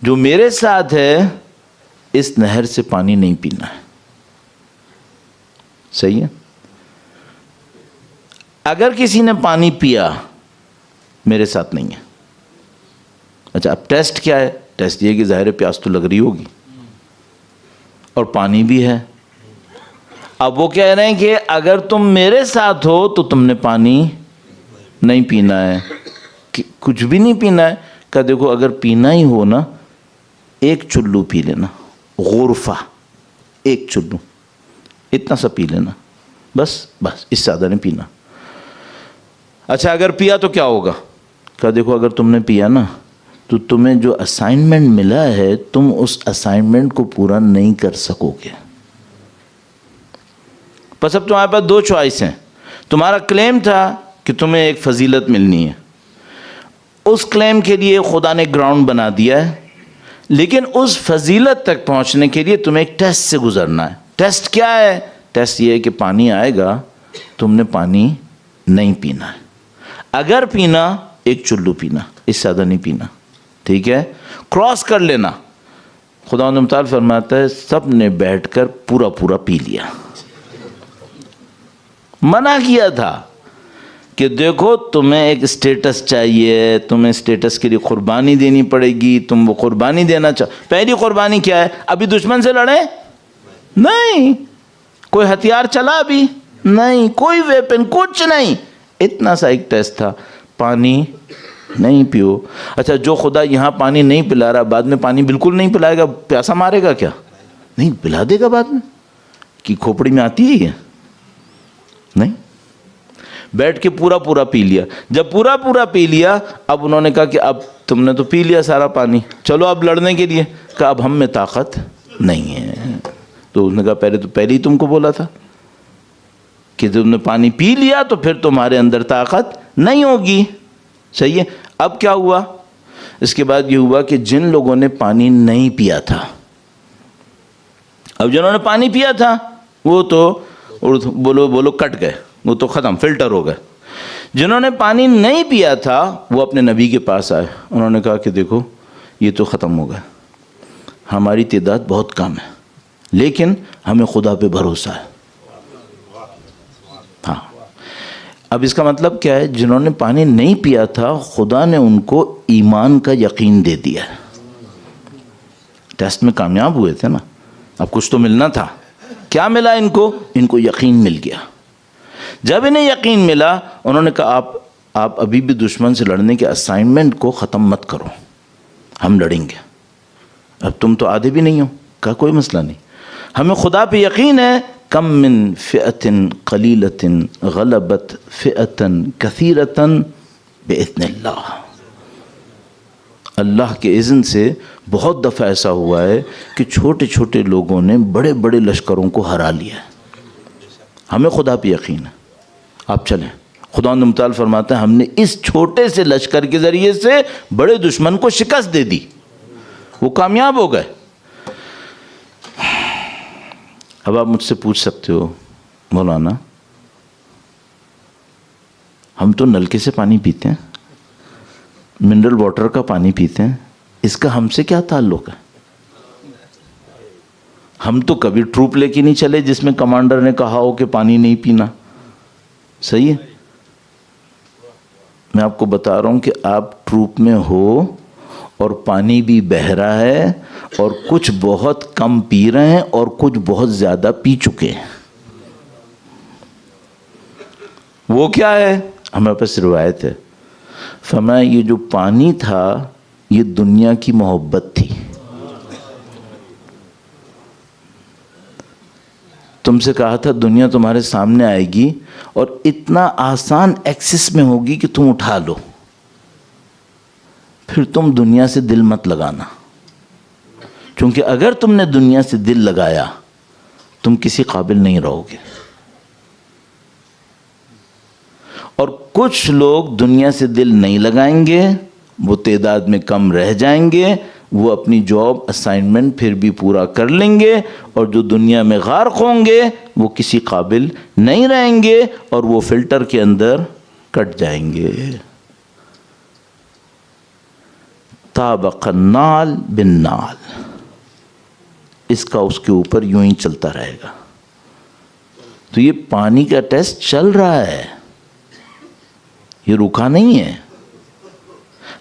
جو میرے ساتھ ہے اس نہر سے پانی نہیں پینا ہے. صحیح ہے؟ اگر کسی نے پانی پیا میرے ساتھ نہیں ہے. اچھا اب ٹیسٹ کیا ہے؟ ٹیسٹ یہ کہ ظاہر پیاس تو لگ رہی ہوگی اور پانی بھی ہے. اب وہ کہہ رہے ہیں کہ اگر تم میرے ساتھ ہو تو تم نے پانی نہیں پینا ہے, کچھ بھی نہیں پینا ہے. کہ دیکھو اگر پینا ہی ہو نا, ایک چلو پی لینا, غرفہ ایک چلو اتنا سا پی لینا, بس اس سے زیادہ نہیں پینا. اچھا اگر پیا تو کیا ہوگا؟ کہ دیکھو اگر تم نے پیا نا تو تمہیں جو اسائنمنٹ ملا ہے تم اس اسائنمنٹ کو پورا نہیں کر سکو گے. بس اب تمہارے پاس دو چوائس ہیں. تمہارا کلیم تھا کہ تمہیں ایک فضیلت ملنی ہے, اس کلیم کے لیے خدا نے گراؤنڈ بنا دیا ہے, لیکن اس فضیلت تک پہنچنے کے لیے تمہیں ایک ٹیسٹ سے گزرنا ہے. ٹیسٹ کیا ہے؟ ٹیسٹ یہ ہے کہ پانی آئے گا, تم نے پانی نہیں پینا ہے. اگر پینا ایک چلو پینا, اس سے زیادہ نہیں پینا, ٹھیک ہے؟ کراس کر لینا. خداوند متعال فرماتا ہے سب نے بیٹھ کر پورا پی لیا. منع کیا تھا کہ دیکھو تمہیں ایک اسٹیٹس چاہیے, تمہیں اسٹیٹس کے لیے قربانی دینی پڑے گی, تم وہ قربانی دینا پہلی قربانی کیا ہے؟ ابھی دشمن سے لڑیں نہیں, کوئی ہتھیار چلا ابھی نہیں, کوئی ویپن کچھ نہیں, اتنا سا ایک ٹیسٹ تھا, پانی نہیں پیو. اچھا جو خدا یہاں پانی نہیں پلا رہا بعد میں پانی بالکل نہیں پلائے گا, پیاسا مارے گا کیا؟ نہیں, پلا دے گا بعد میں. کہ کھوپڑی میں آتی ہے یہ نہیں. بیٹھ کے پورا پی لیا. جب پورا پی لیا اب انہوں نے کہا کہ اب تم نے تو پی لیا سارا پانی, چلو اب لڑنے کے لیے. کہا اب ہم میں طاقت نہیں ہے. تو انہوں نے کہا پہلے ہی تم کو بولا تھا کہ تم نے پانی پی لیا تو پھر تمہارے اندر طاقت نہیں ہوگی. صحیح ہے. اب کیا ہوا؟ اس کے بعد یہ ہوا کہ جن لوگوں نے پانی نہیں پیا تھا, اب جنہوں نے پانی پیا تھا وہ تو بولو کٹ گئے, وہ تو ختم, فلٹر ہو گئے. جنہوں نے پانی نہیں پیا تھا وہ اپنے نبی کے پاس آئے. انہوں نے کہا کہ دیکھو یہ تو ختم ہو گئے, ہماری تعداد بہت کم ہے لیکن ہمیں خدا پہ بھروسہ ہے. ہاں, اب اس کا مطلب کیا ہے؟ جنہوں نے پانی نہیں پیا تھا خدا نے ان کو ایمان کا یقین دے دیا. ٹیسٹ میں کامیاب ہوئے تھے نا, اب کچھ تو ملنا تھا. کیا ملا ان کو؟ ان کو یقین مل گیا. جب انہیں یقین ملا انہوں نے کہا آپ ابھی بھی دشمن سے لڑنے کے اسائنمنٹ کو ختم مت کرو, ہم لڑیں گے. اب تم تو آدھے بھی نہیں ہو. کہا کوئی مسئلہ نہیں, ہمیں خدا پہ یقین ہے. کم من فئۃ قلیلۃ غلبت فئۃ کثیرۃ باذن اللہ. اللہ کے اذن سے بہت دفعہ ایسا ہوا ہے کہ چھوٹے لوگوں نے بڑے لشکروں کو ہرا لیا ہے. ہمیں خدا پہ یقین ہے. آپ چلیں. خداوند متعال فرماتا ہے ہم نے اس چھوٹے سے لشکر کے ذریعے سے بڑے دشمن کو شکست دے دی, وہ کامیاب ہو گئے. اب آپ مجھ سے پوچھ سکتے ہو مولانا ہم تو نلکے سے پانی پیتے ہیں, منرل واٹر کا پانی پیتے ہیں, اس کا ہم سے کیا تعلق ہے؟ ہم تو کبھی ٹروپ لے کے نہیں چلے جس میں کمانڈر نے کہا ہو کہ پانی نہیں پینا. صحیح ہے. میں آپ کو بتا رہا ہوں کہ آپ ٹروپ میں ہو اور پانی بھی بہہ رہا ہے اور کچھ بہت کم پی رہے ہیں اور کچھ بہت زیادہ پی چکے ہیں. وہ کیا ہے؟ ہمارے پاس روایت ہے, فرمایا یہ جو پانی تھا یہ دنیا کی محبت تھی. تم سے کہا تھا دنیا تمہارے سامنے آئے گی اور اتنا آسان ایکسس میں ہوگی کہ تم اٹھا لو, پھر تم دنیا سے دل مت لگانا, کیونکہ اگر تم نے دنیا سے دل لگایا تم کسی قابل نہیں رہو گے. اور کچھ لوگ دنیا سے دل نہیں لگائیں گے, وہ تعداد میں کم رہ جائیں گے, وہ اپنی جاب اسائنمنٹ پھر بھی پورا کر لیں گے, اور جو دنیا میں غرق ہوں گے وہ کسی قابل نہیں رہیں گے اور وہ فلٹر کے اندر کٹ جائیں گے. طابق النال بالنال, اس کا اس کے اوپر یوں ہی چلتا رہے گا. تو یہ پانی کا ٹیسٹ چل رہا ہے. یہ رکا نہیں ہے.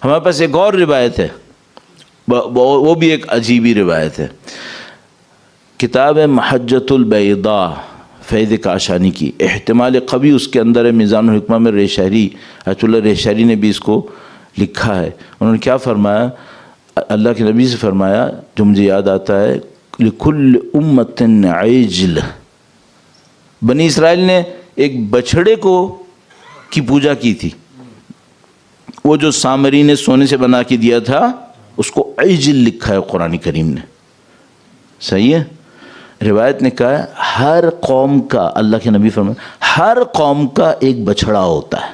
ہمارے پاس ایک اور روایت ہے, وہ بھی ایک عجیبی روایت ہے. کتاب محجۃ البیضاء فیض کاشانی کی, احتمال قوی اس کے اندر ہے. میزان الحکمہ میں ریشہری, آیت اللہ ریشہری نے بھی اس کو لکھا ہے. انہوں نے کیا فرمایا, اللہ کے نبی سے فرمایا, جو مجھے یاد آتا ہے, لکل امت عجل. بنی اسرائیل نے ایک بچھڑے کی پوجا کی تھی. وہ جو سامری نے سونے سے بنا کے دیا تھا اس کو عجل لکھا ہے قرآن کریم نے. صحیح ہے. روایت نے کہا ہے ہر قوم کا, اللہ کے نبی فرمایا ہر قوم کا ایک بچھڑا ہوتا ہے.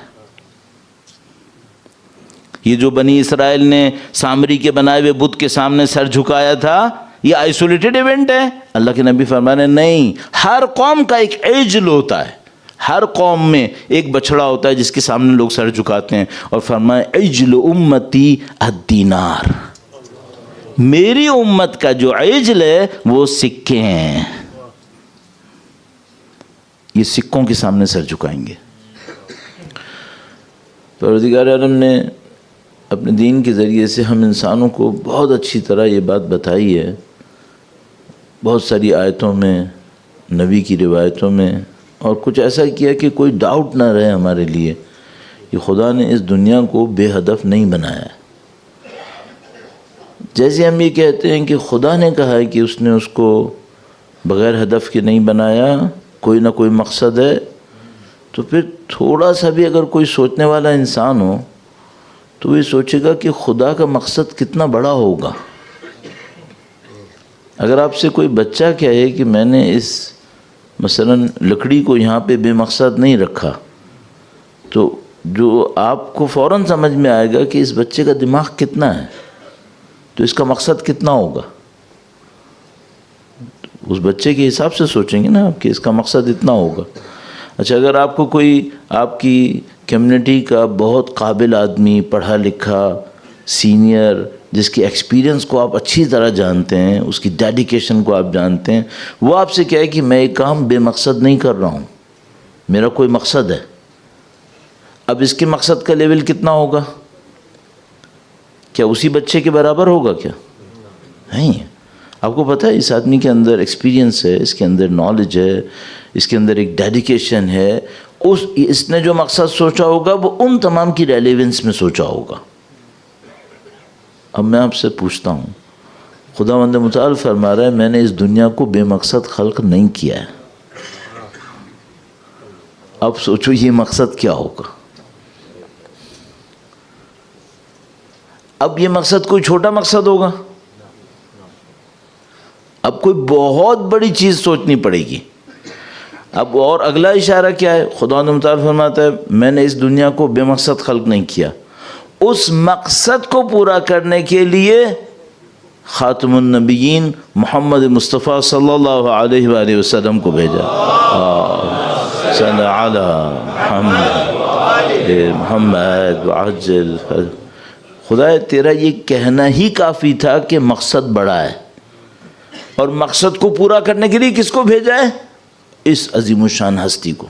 یہ جو بنی اسرائیل نے سامری کے بنائے ہوئے بت کے سامنے سر جھکایا تھا, یہ آئسولیٹڈ ایونٹ ہے. اللہ کے نبی فرمانے نہیں, ہر قوم کا ایک عجل ہوتا ہے. ہر قوم میں ایک بچھڑا ہوتا ہے جس کے سامنے لوگ سر جھکاتے ہیں. اور فرمایا عجل امتی الدینار, میری امت کا جو عجل ہے وہ سکے ہیں. یہ سکوں کے سامنے سر جھکائیں گے. پروردگار عالم نے اپنے دین کے ذریعے سے ہم انسانوں کو بہت اچھی طرح یہ بات بتائی ہے, بہت ساری آیتوں میں, نبی کی روایتوں میں, اور کچھ ایسا کیا کہ کوئی ڈاؤٹ نہ رہے ہمارے لیے کہ خدا نے اس دنیا کو بے ہدف نہیں بنایا ہے. جیسے ہم یہ کہتے ہیں کہ خدا نے کہا ہے کہ اس نے اس کو بغیر ہدف کے نہیں بنایا, کوئی نہ کوئی مقصد ہے, تو پھر تھوڑا سا بھی اگر کوئی سوچنے والا انسان ہو تو یہ سوچے گا کہ خدا کا مقصد کتنا بڑا ہوگا. اگر آپ سے کوئی بچہ کہے کہ میں نے اس مثلا لکڑی کو یہاں پہ بے مقصد نہیں رکھا, تو جو آپ کو فوراً سمجھ میں آئے گا کہ اس بچے کا دماغ کتنا ہے, تو اس کا مقصد کتنا ہوگا. اس بچے کے حساب سے سوچیں گے نا آپ کہ اس کا مقصد اتنا ہوگا. اچھا, اگر آپ کو کوئی آپ کی کمیونٹی کا بہت قابل آدمی, پڑھا لکھا, سینئر, جس کے ایکسپیرینس کو آپ اچھی طرح جانتے ہیں, اس کی ڈیڈیکیشن کو آپ جانتے ہیں, وہ آپ سے کہے کہ میں یہ کام بے مقصد نہیں کر رہا ہوں, میرا کوئی مقصد ہے. اب اس کے مقصد کا لیول کتنا ہوگا؟ کیا اسی بچے کے برابر ہوگا؟ کیا نہیں. آپ کو پتہ ہے اس آدمی کے اندر ایکسپیرینس ہے, اس کے اندر نالج ہے, اس کے اندر ایک ڈیڈیکیشن ہے. اس نے جو مقصد سوچا ہوگا وہ ان تمام کی ریلیونس میں سوچا ہوگا. اب میں آپ سے پوچھتا ہوں, خداوند متعال فرما رہا ہے میں نے اس دنیا کو بے مقصد خلق نہیں کیا ہے. اب سوچو یہ مقصد کیا ہوگا. اب یہ مقصد کوئی چھوٹا مقصد ہوگا؟ اب کوئی بہت بڑی چیز سوچنی پڑے گی. اب اور اگلا اشارہ کیا ہے؟ خداوند متعال فرماتا ہے میں نے اس دنیا کو بے مقصد خلق نہیں کیا, اس مقصد کو پورا کرنے کے لیے خاتم النبیین محمد مصطفیٰ صلی اللہ علیہ وآلہ وسلم کو بھیجا. صلی علی محمد وعجل. خدا تیرا یہ کہنا ہی کافی تھا کہ مقصد بڑا ہے, اور مقصد کو پورا کرنے کے لیے کس کو بھیجا ہے؟ اس عظیم الشان ہستی کو.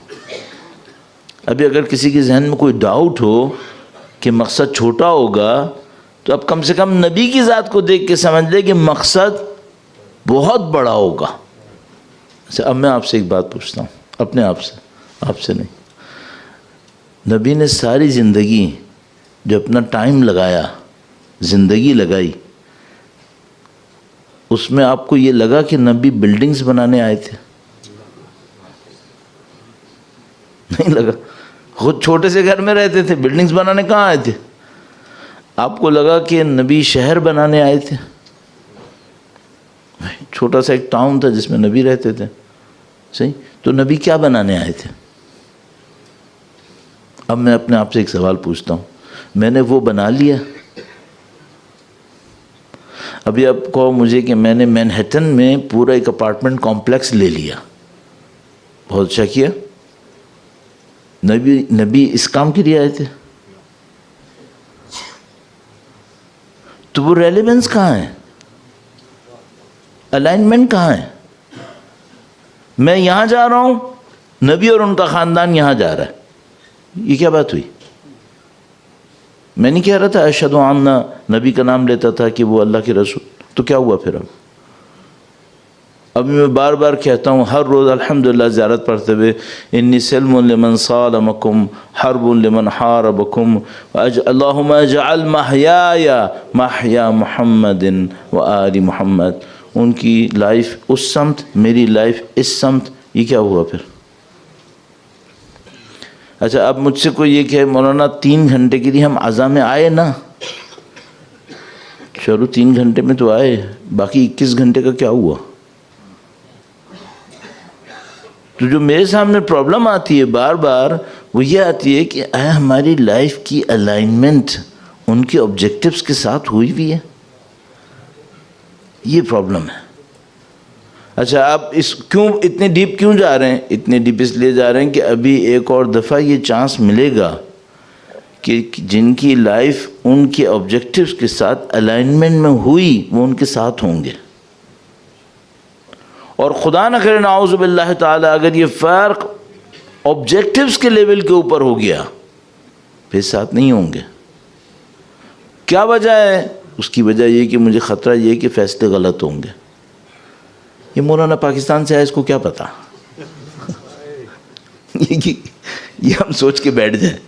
ابھی اگر کسی کے ذہن میں کوئی ڈاؤٹ ہو کہ مقصد چھوٹا ہوگا, تو اب کم سے کم نبی کی ذات کو دیکھ کے سمجھ لے کہ مقصد بہت بڑا ہوگا. اچھا, اب میں آپ سے ایک بات پوچھتا ہوں, اپنے آپ سے, آپ سے نہیں. نبی نے ساری زندگی جو اپنا ٹائم لگایا, زندگی لگائی, اس میں آپ کو یہ لگا کہ نبی بلڈنگز بنانے آئے تھے؟ نہیں لگا. خود چھوٹے سے گھر میں رہتے تھے, بلڈنگز بنانے کہاں آئے تھے؟ آپ کو لگا کہ نبی شہر بنانے آئے تھے؟ چھوٹا سا ایک ٹاؤن تھا جس میں نبی رہتے تھے. صحیح, تو نبی کیا بنانے آئے تھے؟ اب میں اپنے آپ سے ایک سوال پوچھتا ہوں, میں نے وہ بنا لیا؟ ابھی آپ کہو مجھے کہ میں نے مینہٹن میں پورا ایک اپارٹمنٹ کمپلیکس لے لیا, بہت اچھا کیا. نبی اس کام کے لیے آئے تھے؟ تو وہ ریلیونس کہاں ہے؟ الائنمنٹ کہاں ہے؟ میں یہاں جا رہا ہوں, نبی اور ان کا خاندان یہاں جا رہا ہے, یہ کیا بات ہوئی؟ میں نہیں کہہ رہا تھا اشہد ان نبی کا نام لیتا تھا کہ وہ اللہ کے رسول، تو کیا ہوا پھر؟ اب میں بار بار کہتا ہوں ہر روز الحمدللہ زیارت پڑھتے ہوئے، انی سلم لمن صالمکم حرب لمن حاربکم اللہم اجعل محیای محیا محمد و آل محمد. ان کی لائف اس سمت، میری لائف اس سمت، یہ کیا ہوا پھر؟ اچھا اب مجھ سے کوئی یہ کہ مولانا 3 گھنٹے کے لیے ہم عزا میں آئے نا، چلو 3 گھنٹے میں تو آئے، باقی 21 گھنٹے کا کیا ہوا؟ تو جو میرے سامنے پرابلم آتی ہے بار بار وہ یہ آتی ہے کہ آیا ہماری لائف کی الائنمنٹ ان کے آبجیکٹیوز کے ساتھ ہوئی بھی ہے؟ یہ پرابلم ہے. اچھا آپ اس کیوں اتنے ڈیپ کیوں جا رہے ہیں؟ اتنے ڈیپ اس لیے جا رہے ہیں کہ ابھی ایک اور دفعہ یہ چانس ملے گا کہ جن کی لائف ان کے آبجیکٹیوز کے ساتھ الائنمنٹ میں ہوئی وہ ان کے ساتھ ہوں گے، اور خدا نہ کرے نعوذ باللہ تعالی اگر یہ فرق آبجیکٹیوز کے لیول کے اوپر ہو گیا پھر ساتھ نہیں ہوں گے. کیا وجہ ہے؟ اس کی وجہ یہ کہ مجھے خطرہ یہ کہ فیصلے غلط ہوں گے. یہ مولانا پاکستان سے ہے، اس کو کیا پتا؟ یہ ہم سوچ کے بیٹھ جائیں،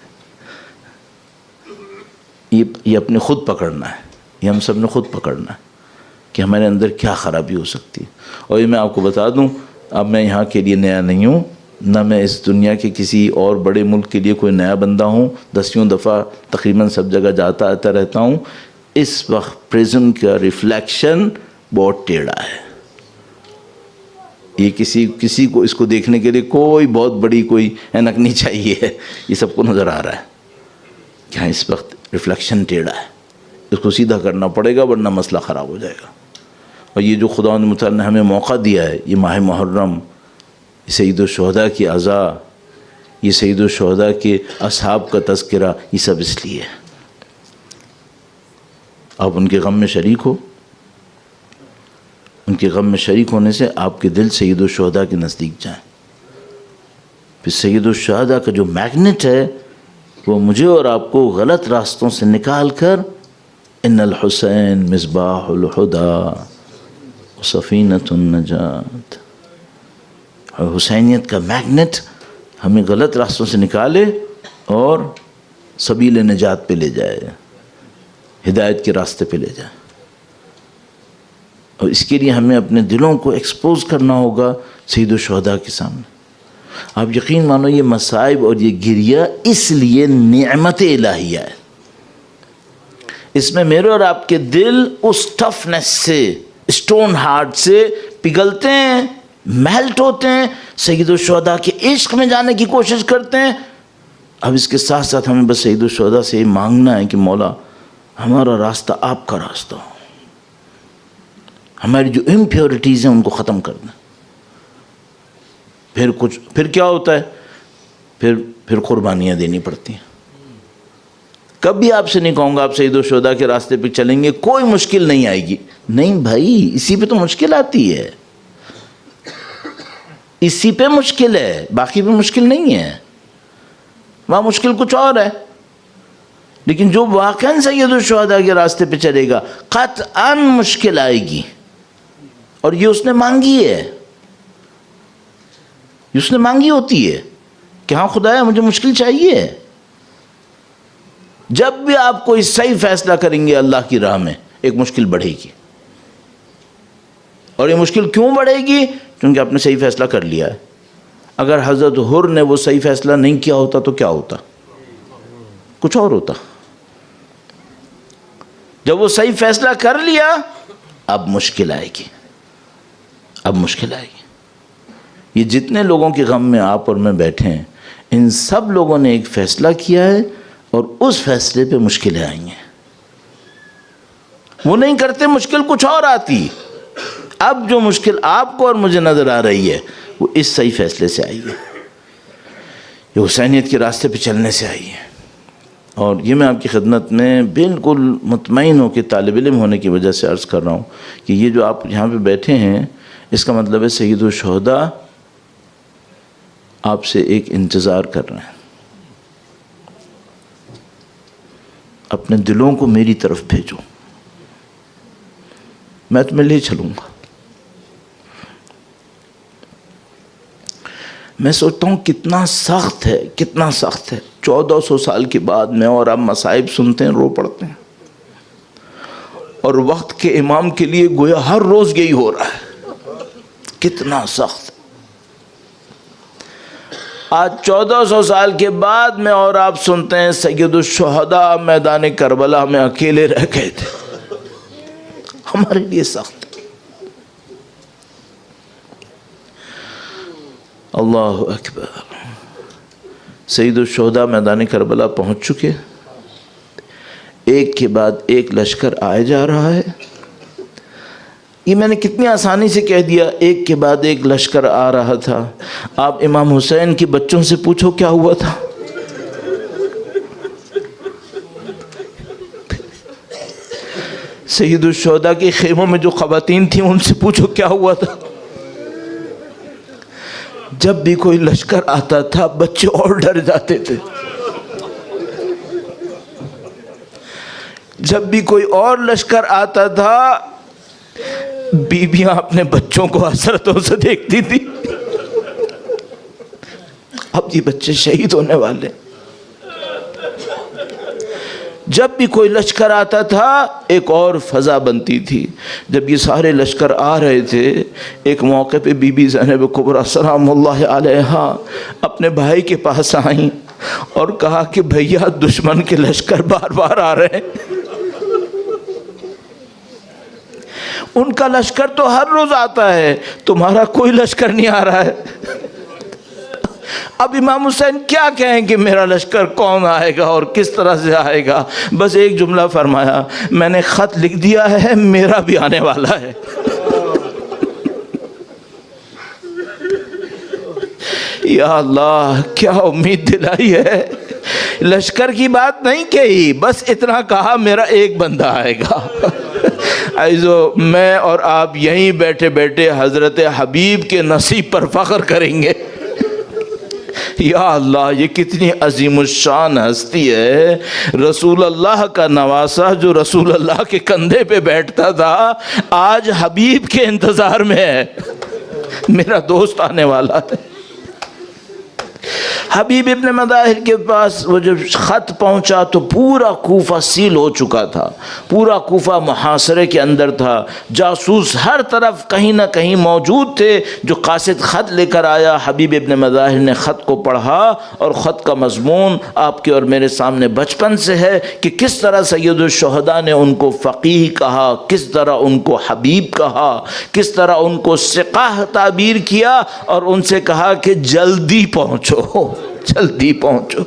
یہ اپنے خود پکڑنا ہے، یہ ہم سب نے خود پکڑنا ہے کہ ہمارے اندر کیا خرابی ہو سکتی ہے. اور یہ میں آپ کو بتا دوں، اب میں یہاں کے لیے نیا نہیں ہوں، نہ میں اس دنیا کے کسی اور بڑے ملک کے لیے کوئی نیا بندہ ہوں، 10 دفعہ تقریباً سب جگہ جاتا آتا رہتا ہوں. اس وقت پریزم کا ریفلیکشن بہت ٹیڑھا ہے. یہ کسی کو اس کو دیکھنے کے لیے کوئی بہت بڑی کوئی اینک نہیں چاہیے، یہ سب کو نظر آ رہا ہے کہ ہاں اس وقت ریفلیکشن ٹیڑھا ہے، اس کو سیدھا کرنا پڑے گا ورنہ مسئلہ خراب ہو جائے گا. اور یہ جو خدا متعال نے ہمیں موقع دیا ہے، یہ ماہ محرم، سید الشہداء کی عزا، یہ سید الشہداء کے اصحاب کا تذکرہ، یہ سب اس لیے ہے. آپ ان کے غم میں شریک ہو، ان کے غم میں شریک ہونے سے آپ کے دل سید الشہداء کے نزدیک جائیں. پھر سید الشہداء کا جو میگنیٹ ہے وہ مجھے اور آپ کو غلط راستوں سے نکال کر ان الحسین مصباح الہدی سفینۃ النجات، حسینیت کا میگنیٹ ہمیں غلط راستوں سے نکالے اور سبیل نجات پہ لے جائے، ہدایت کے راستے پہ لے جائے. اور اس کے لیے ہمیں اپنے دلوں کو ایکسپوز کرنا ہوگا سید الشہداء کے سامنے. آپ یقین مانو یہ مصائب اور یہ گریہ اس لیے نعمت الہیہ ہے. اس میں میرے اور آپ کے دل اس ٹفنس سے، اسٹون ہارٹ سے پگھلتے ہیں، میلٹ ہوتے ہیں، سید الشہداء کے عشق میں جانے کی کوشش کرتے ہیں. اب اس کے ساتھ ساتھ ہمیں بس سید الشہداء سے یہ مانگنا ہے کہ مولا ہمارا راستہ آپ کا راستہ ہو، ہماری جو امپیورٹیز ہیں ان کو ختم کرنا. پھر کیا ہوتا ہے؟ پھر قربانیاں دینی پڑتی ہیں. کبھی آپ سے نہیں کہوں گا آپ سید الشہداء کے راستے پہ چلیں گے کوئی مشکل نہیں آئے گی، نہیں بھائی، اسی پہ تو مشکل آتی ہے، اسی پہ مشکل ہے، باقی پہ مشکل نہیں ہے. وہاں مشکل کچھ اور ہے. لیکن جو واقعاً سید الشہداء کے راستے پہ چلے گا قطعاً مشکل آئے گی، اور یہ اس نے مانگی ہے، یہ اس نے مانگی ہوتی ہے کہ ہاں خدایا مجھے مشکل چاہیے. جب بھی آپ کوئی صحیح فیصلہ کریں گے اللہ کی راہ میں ایک مشکل بڑھے گی. اور یہ مشکل کیوں بڑھے گی؟ کیونکہ آپ نے صحیح فیصلہ کر لیا ہے. اگر حضرت حر نے وہ صحیح فیصلہ نہیں کیا ہوتا تو کیا ہوتا؟ کچھ اور ہوتا. جب وہ صحیح فیصلہ کر لیا اب مشکل آئے گی، اب مشکل آئے گی. یہ جتنے لوگوں کے غم میں آپ اور میں بیٹھے ہیں ان سب لوگوں نے ایک فیصلہ کیا ہے اور اس فیصلے پہ مشکلیں آئی ہیں. وہ نہیں کرتے مشکل کچھ اور آتی. اب جو مشکل آپ کو اور مجھے نظر آ رہی ہے وہ اس صحیح فیصلے سے آئی ہے، یہ حسینیت کے راستے پہ چلنے سے آئی ہے. اور یہ میں آپ کی خدمت میں بالکل مطمئن ہو کہ طالب علم ہونے کی وجہ سے عرض کر رہا ہوں کہ یہ جو آپ یہاں پہ بیٹھے ہیں اس کا مطلب ہے سید الشہداء آپ سے ایک انتظار کر رہے ہیں، اپنے دلوں کو میری طرف بھیجو، میں تمہیں لے چلوں گا۔ میں سوچتا ہوں کتنا سخت ہے، کتنا سخت ہے۔ 1400 سال کے بعد میں اور آپ مصائب سنتے ہیں، رو پڑتے ہیں، اور وقت کے امام کے لیے گویا ہر روز یہی ہو رہا ہے، کتنا سخت۔ آج 1400 سال کے بعد میں اور آپ سنتے ہیں سید الشہداء میدان کربلا میں اکیلے رہ گئے تھے، ہمارے لیے سخت۔ اللہ اکبر۔ سید الشہداء میدان کربلا پہنچ چکے، ایک کے بعد ایک لشکر آئے جا رہا ہے۔ یہ میں نے کتنی آسانی سے کہہ دیا، ایک کے بعد ایک لشکر آ رہا تھا۔ آپ امام حسین کے بچوں سے پوچھو کیا ہوا تھا۔ سید الشہداء کے خیموں میں جو خواتین تھیں ان سے پوچھو کیا ہوا تھا۔ جب بھی کوئی لشکر آتا تھا بچے اور ڈر جاتے تھے، جب بھی کوئی اور لشکر آتا تھا بیویاں اپنے بچوں کو حسرتوں سے دیکھتی تھی، اب یہ بچے شہید ہونے والے۔ جب بھی کوئی لشکر آتا تھا ایک اور فضا بنتی تھی۔ جب یہ سارے لشکر آ رہے تھے، ایک موقع پہ بی بی زینب کبریٰ سلام اللہ علیہا اپنے بھائی کے پاس آئیں اور کہا کہ بھیا دشمن کے لشکر بار بار آ رہے ہیں، ان کا لشکر تو ہر روز آتا ہے، تمہارا کوئی لشکر نہیں آ رہا ہے۔ اب امام حسین کیا کہیں کہ میرا لشکر کون آئے گا اور کس طرح سے آئے گا؟ بس ایک جملہ فرمایا، میں نے خط لکھ دیا ہے، میرا بھی آنے والا ہے۔ یا اللہ کیا امید دلائی ہے۔ لشکر کی بات نہیں کہی، بس اتنا کہا میرا ایک بندہ آئے گا۔ عزیزو، میں اور آپ یہیں بیٹھے بیٹھے حضرت حبیب کے نصیب پر فخر کریں گے۔ یا اللہ یہ کتنی عظیم الشان ہستی ہے، رسول اللہ کا نواسہ جو رسول اللہ کے کندھے پہ بیٹھتا تھا آج حبیب کے انتظار میں ہے، میرا دوست آنے والا ہے۔ حبیب ابن مظاہر کے پاس وہ جب خط پہنچا تو پورا کوفہ سیل ہو چکا تھا، پورا کوفہ محاصرے کے اندر تھا، جاسوس ہر طرف کہیں نہ کہیں موجود تھے۔ جو قاصد خط لے کر آیا، حبیب ابن مظاہر نے خط کو پڑھا اور خط کا مضمون آپ کے اور میرے سامنے بچپن سے ہے کہ کس طرح سید الشہداء نے ان کو فقیہ کہا، کس طرح ان کو حبیب کہا، کس طرح ان کو سقاہ تعبیر کیا اور ان سے کہا کہ جلدی پہنچو، جلدی پہنچو۔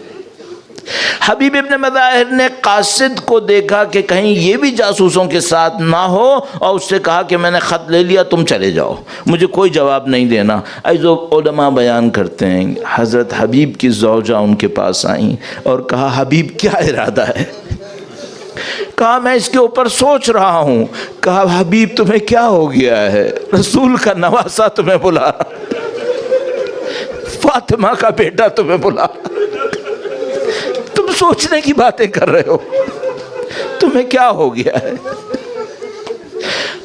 حبیب ابن مظاہر نے قاصد کو دیکھا کہ کہیں یہ بھی جاسوسوں کے ساتھ نہ ہو، اور اس سے کہا کہ میں نے خط لے لیا، تم چلے جاؤ، مجھے کوئی جواب نہیں دینا۔ ایسو علماء بیان کرتے ہیں حضرت حبیب کی زوجہ ان کے پاس آئیں اور کہا حبیب کیا ارادہ ہے؟ کہا میں اس کے اوپر سوچ رہا ہوں۔ کہا حبیب تمہیں کیا ہو گیا ہے؟ رسول کا نواسہ تمہیں بلا رہا، فاطمہ کا بیٹا تمہیں بلا، تم سوچنے کی باتیں کر رہے ہو، تمہیں کیا ہو گیا ہے؟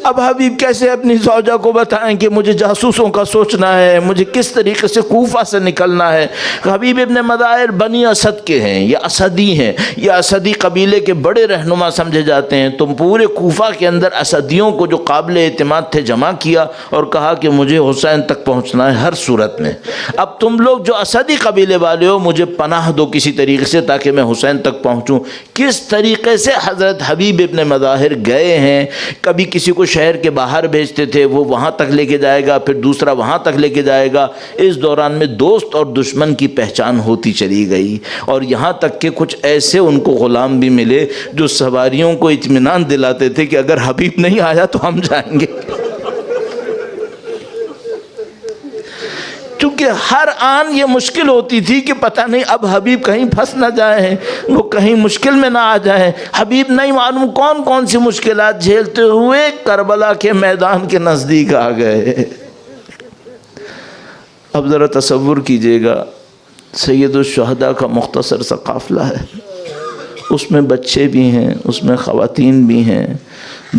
اب حبیب کیسے اپنی زوجہ کو بتائیں کہ مجھے جاسوسوں کا سوچنا ہے، مجھے کس طریقے سے کوفہ سے نکلنا ہے؟ حبیب ابن مظاہر بنی اسد کے ہیں، یا اسدی ہیں، یا اسدی قبیلے کے بڑے رہنما سمجھے جاتے ہیں۔ تم پورے کوفہ کے اندر اسدیوں کو جو قابل اعتماد تھے جمع کیا اور کہا کہ مجھے حسین تک پہنچنا ہے ہر صورت میں۔ اب تم لوگ جو اسدی قبیلے والے ہو مجھے پناہ دو کسی طریقے سے تاکہ میں حسین تک پہنچوں۔ کس طریقے سے حضرت حبیب ابن مظاہر گئے ہیں، کبھی کسی کو شہر کے باہر بھیجتے تھے، وہ وہاں تک لے کے جائے گا، پھر دوسرا وہاں تک لے کے جائے گا۔ اس دوران میں دوست اور دشمن کی پہچان ہوتی چلی گئی، اور یہاں تک کہ کچھ ایسے ان کو غلام بھی ملے جو سواریوں کو اطمینان دلاتے تھے کہ اگر حبیب نہیں آیا تو ہم جائیں گے، کیونکہ ہر آن یہ مشکل ہوتی تھی کہ پتہ نہیں اب حبیب کہیں پھنس نہ جائیں، وہ کہیں مشکل میں نہ آ جائیں۔ حبیب نہیں معلوم کون کون سی مشکلات جھیلتے ہوئے کربلا کے میدان کے نزدیک آ گئے۔ اب ذرا تصور کیجئے گا، سید الشہداء کا مختصر سا قافلہ ہے، اس میں بچے بھی ہیں، اس میں خواتین بھی ہیں۔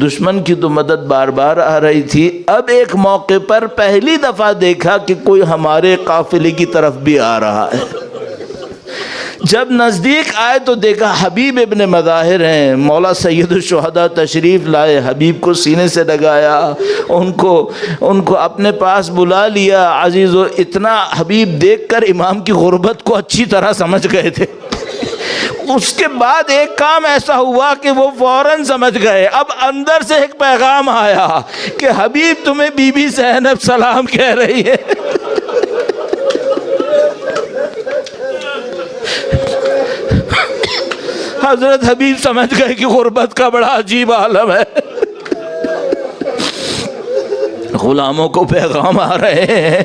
دشمن کی تو مدد بار بار آ رہی تھی، اب ایک موقع پر پہلی دفعہ دیکھا کہ کوئی ہمارے قافلے کی طرف بھی آ رہا ہے۔ جب نزدیک آئے تو دیکھا حبیب ابن مظاہر ہیں، مولا سید الشہداء تشریف لائے، حبیب کو سینے سے لگایا، ان کو اپنے پاس بلا لیا۔ عزیزو، اتنا حبیب دیکھ کر امام کی غربت کو اچھی طرح سمجھ گئے تھے۔ اس کے بعد ایک کام ایسا ہوا کہ وہ فوراً سمجھ گئے۔ اب اندر سے ایک پیغام آیا کہ حبیب تمہیں بی بی زینب سلام کہہ رہی ہے۔ حضرت حبیب سمجھ گئے کہ غربت کا بڑا عجیب عالم ہے۔ غلاموں کو پیغام آ رہے ہیں۔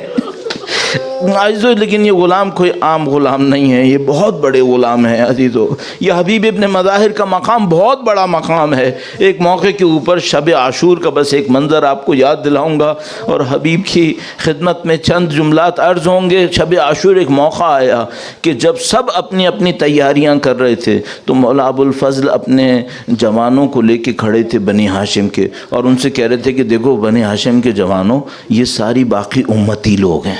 عزیزو، لیکن یہ غلام کوئی عام غلام نہیں ہے، یہ بہت بڑے غلام ہیں۔ عزیزو، یہ حبیب ابن مظاہر کا مقام بہت بڑا مقام ہے۔ ایک موقع کے اوپر شب عاشور کا بس ایک منظر آپ کو یاد دلاؤں گا اور حبیب کی خدمت میں چند جملات عرض ہوں گے۔ شب عاشور ایک موقع آیا کہ جب سب اپنی اپنی تیاریاں کر رہے تھے تو مولا ابو الفضل اپنے جوانوں کو لے کے کھڑے تھے، بنی ہاشم کے، اور ان سے کہہ رہے تھے کہ دیکھو بنی ہاشم کے جوانوں، یہ ساری باقی امتی لوگ ہیں،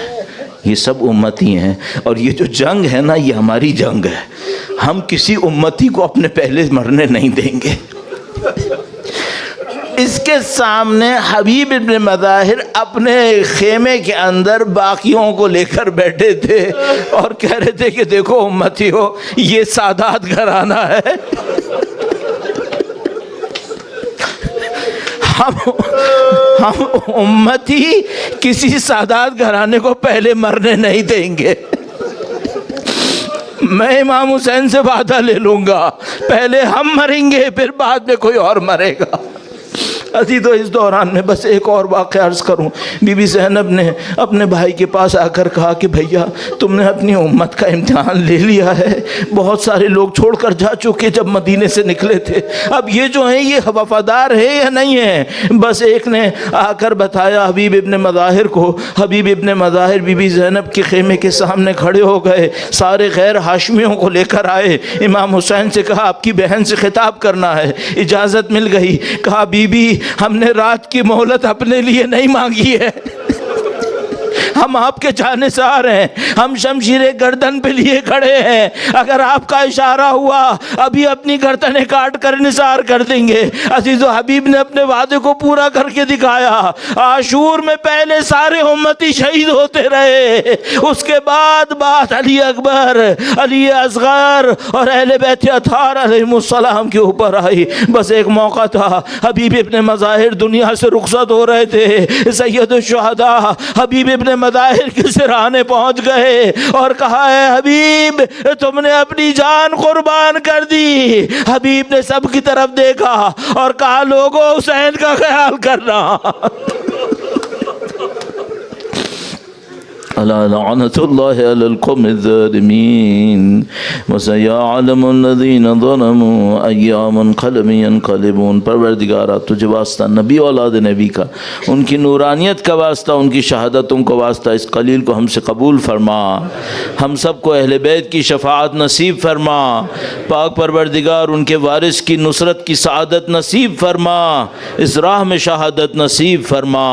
یہ سب امتی ہیں، اور یہ جو جنگ ہے نا، یہ ہماری جنگ ہے، ہم کسی امتی کو اپنے پہلے مرنے نہیں دیں گے۔ اس کے سامنے حبیب ابن مظاہر اپنے خیمے کے اندر باقیوں کو لے کر بیٹھے تھے اور کہہ رہے تھے کہ دیکھو امتی ہو، یہ سادات گھرانہ ہے، ہم امتی کسی سادات گھرانے کو پہلے مرنے نہیں دیں گے۔ میں امام حسین سے وعدہ لے لوں گا، پہلے ہم مریں گے پھر بعد میں کوئی اور مرے گا۔ عزیزو، اس دوران میں بس ایک اور واقعہ عرض کروں۔ بی بی زینب نے اپنے بھائی کے پاس آ کر کہا کہ بھیا تم نے اپنی امت کا امتحان لے لیا ہے، بہت سارے لوگ چھوڑ کر جا چکے جب مدینے سے نکلے تھے، اب یہ جو ہیں یہ وفادار ہے یا نہیں ہے؟ بس ایک نے آ کر بتایا حبیب ابن مظاہر کو۔ حبیب ابن مظاہر بی بی زینب کے خیمے کے سامنے کھڑے ہو گئے، سارے غیر ہاشمیوں کو لے کر آئے، امام حسین سے کہا آپ کی بہن سے خطاب کرنا ہے، اجازت مل گئی۔ کہا بی بی ہم نے رات کی مہلت اپنے لیے نہیں مانگی ہے، ہم آپ کے جانے سے آ رہے ہیں، ہم شمشیر گردن پہ لیے کھڑے ہیں، اگر آپ کا اشارہ ہوا ابھی اپنی گردنیں کاٹ کر نثار کر دیں گے۔ عزیزو، حبیب نے اپنے وعدے کو پورا کر کے دکھایا۔ عاشور میں پہلے سارے امتی شہید ہوتے رہے، اس کے بعد بات علی اکبر، علی اصغر اور اہل بیت اطہار علیہم السلام کے اوپر آئی۔ بس ایک موقع تھا، حبیب ابن مظاہر دنیا سے رخصت ہو رہے تھے، سید الشہداء حبیب ابن مظاہر کے سرانے پہنچ گئے اور کہا ہے حبیب تم نے اپنی جان قربان کر دی۔ حبیب نے سب کی طرف دیکھا اور کہا لوگو حسین کا خیال کرنا۔ الا لعنت اللہ علی القوم الظالمین وسیعلم الذین ظلموا ای منقلب ینقلبون۔ پروردگارا تجھے واسطہ نبی اولاد نبی کا، ان کی نورانیت کا واسطہ، ان کی شہادتوں کا واسطہ، اس قلیل کو ہم سے قبول فرما، ہم سب کو اہل بیت کی شفاعت نصیب فرما، پاک پروردگار ان کے وارث کی نصرت کی سعادت نصیب فرما، اس راہ میں شہادت نصیب فرما۔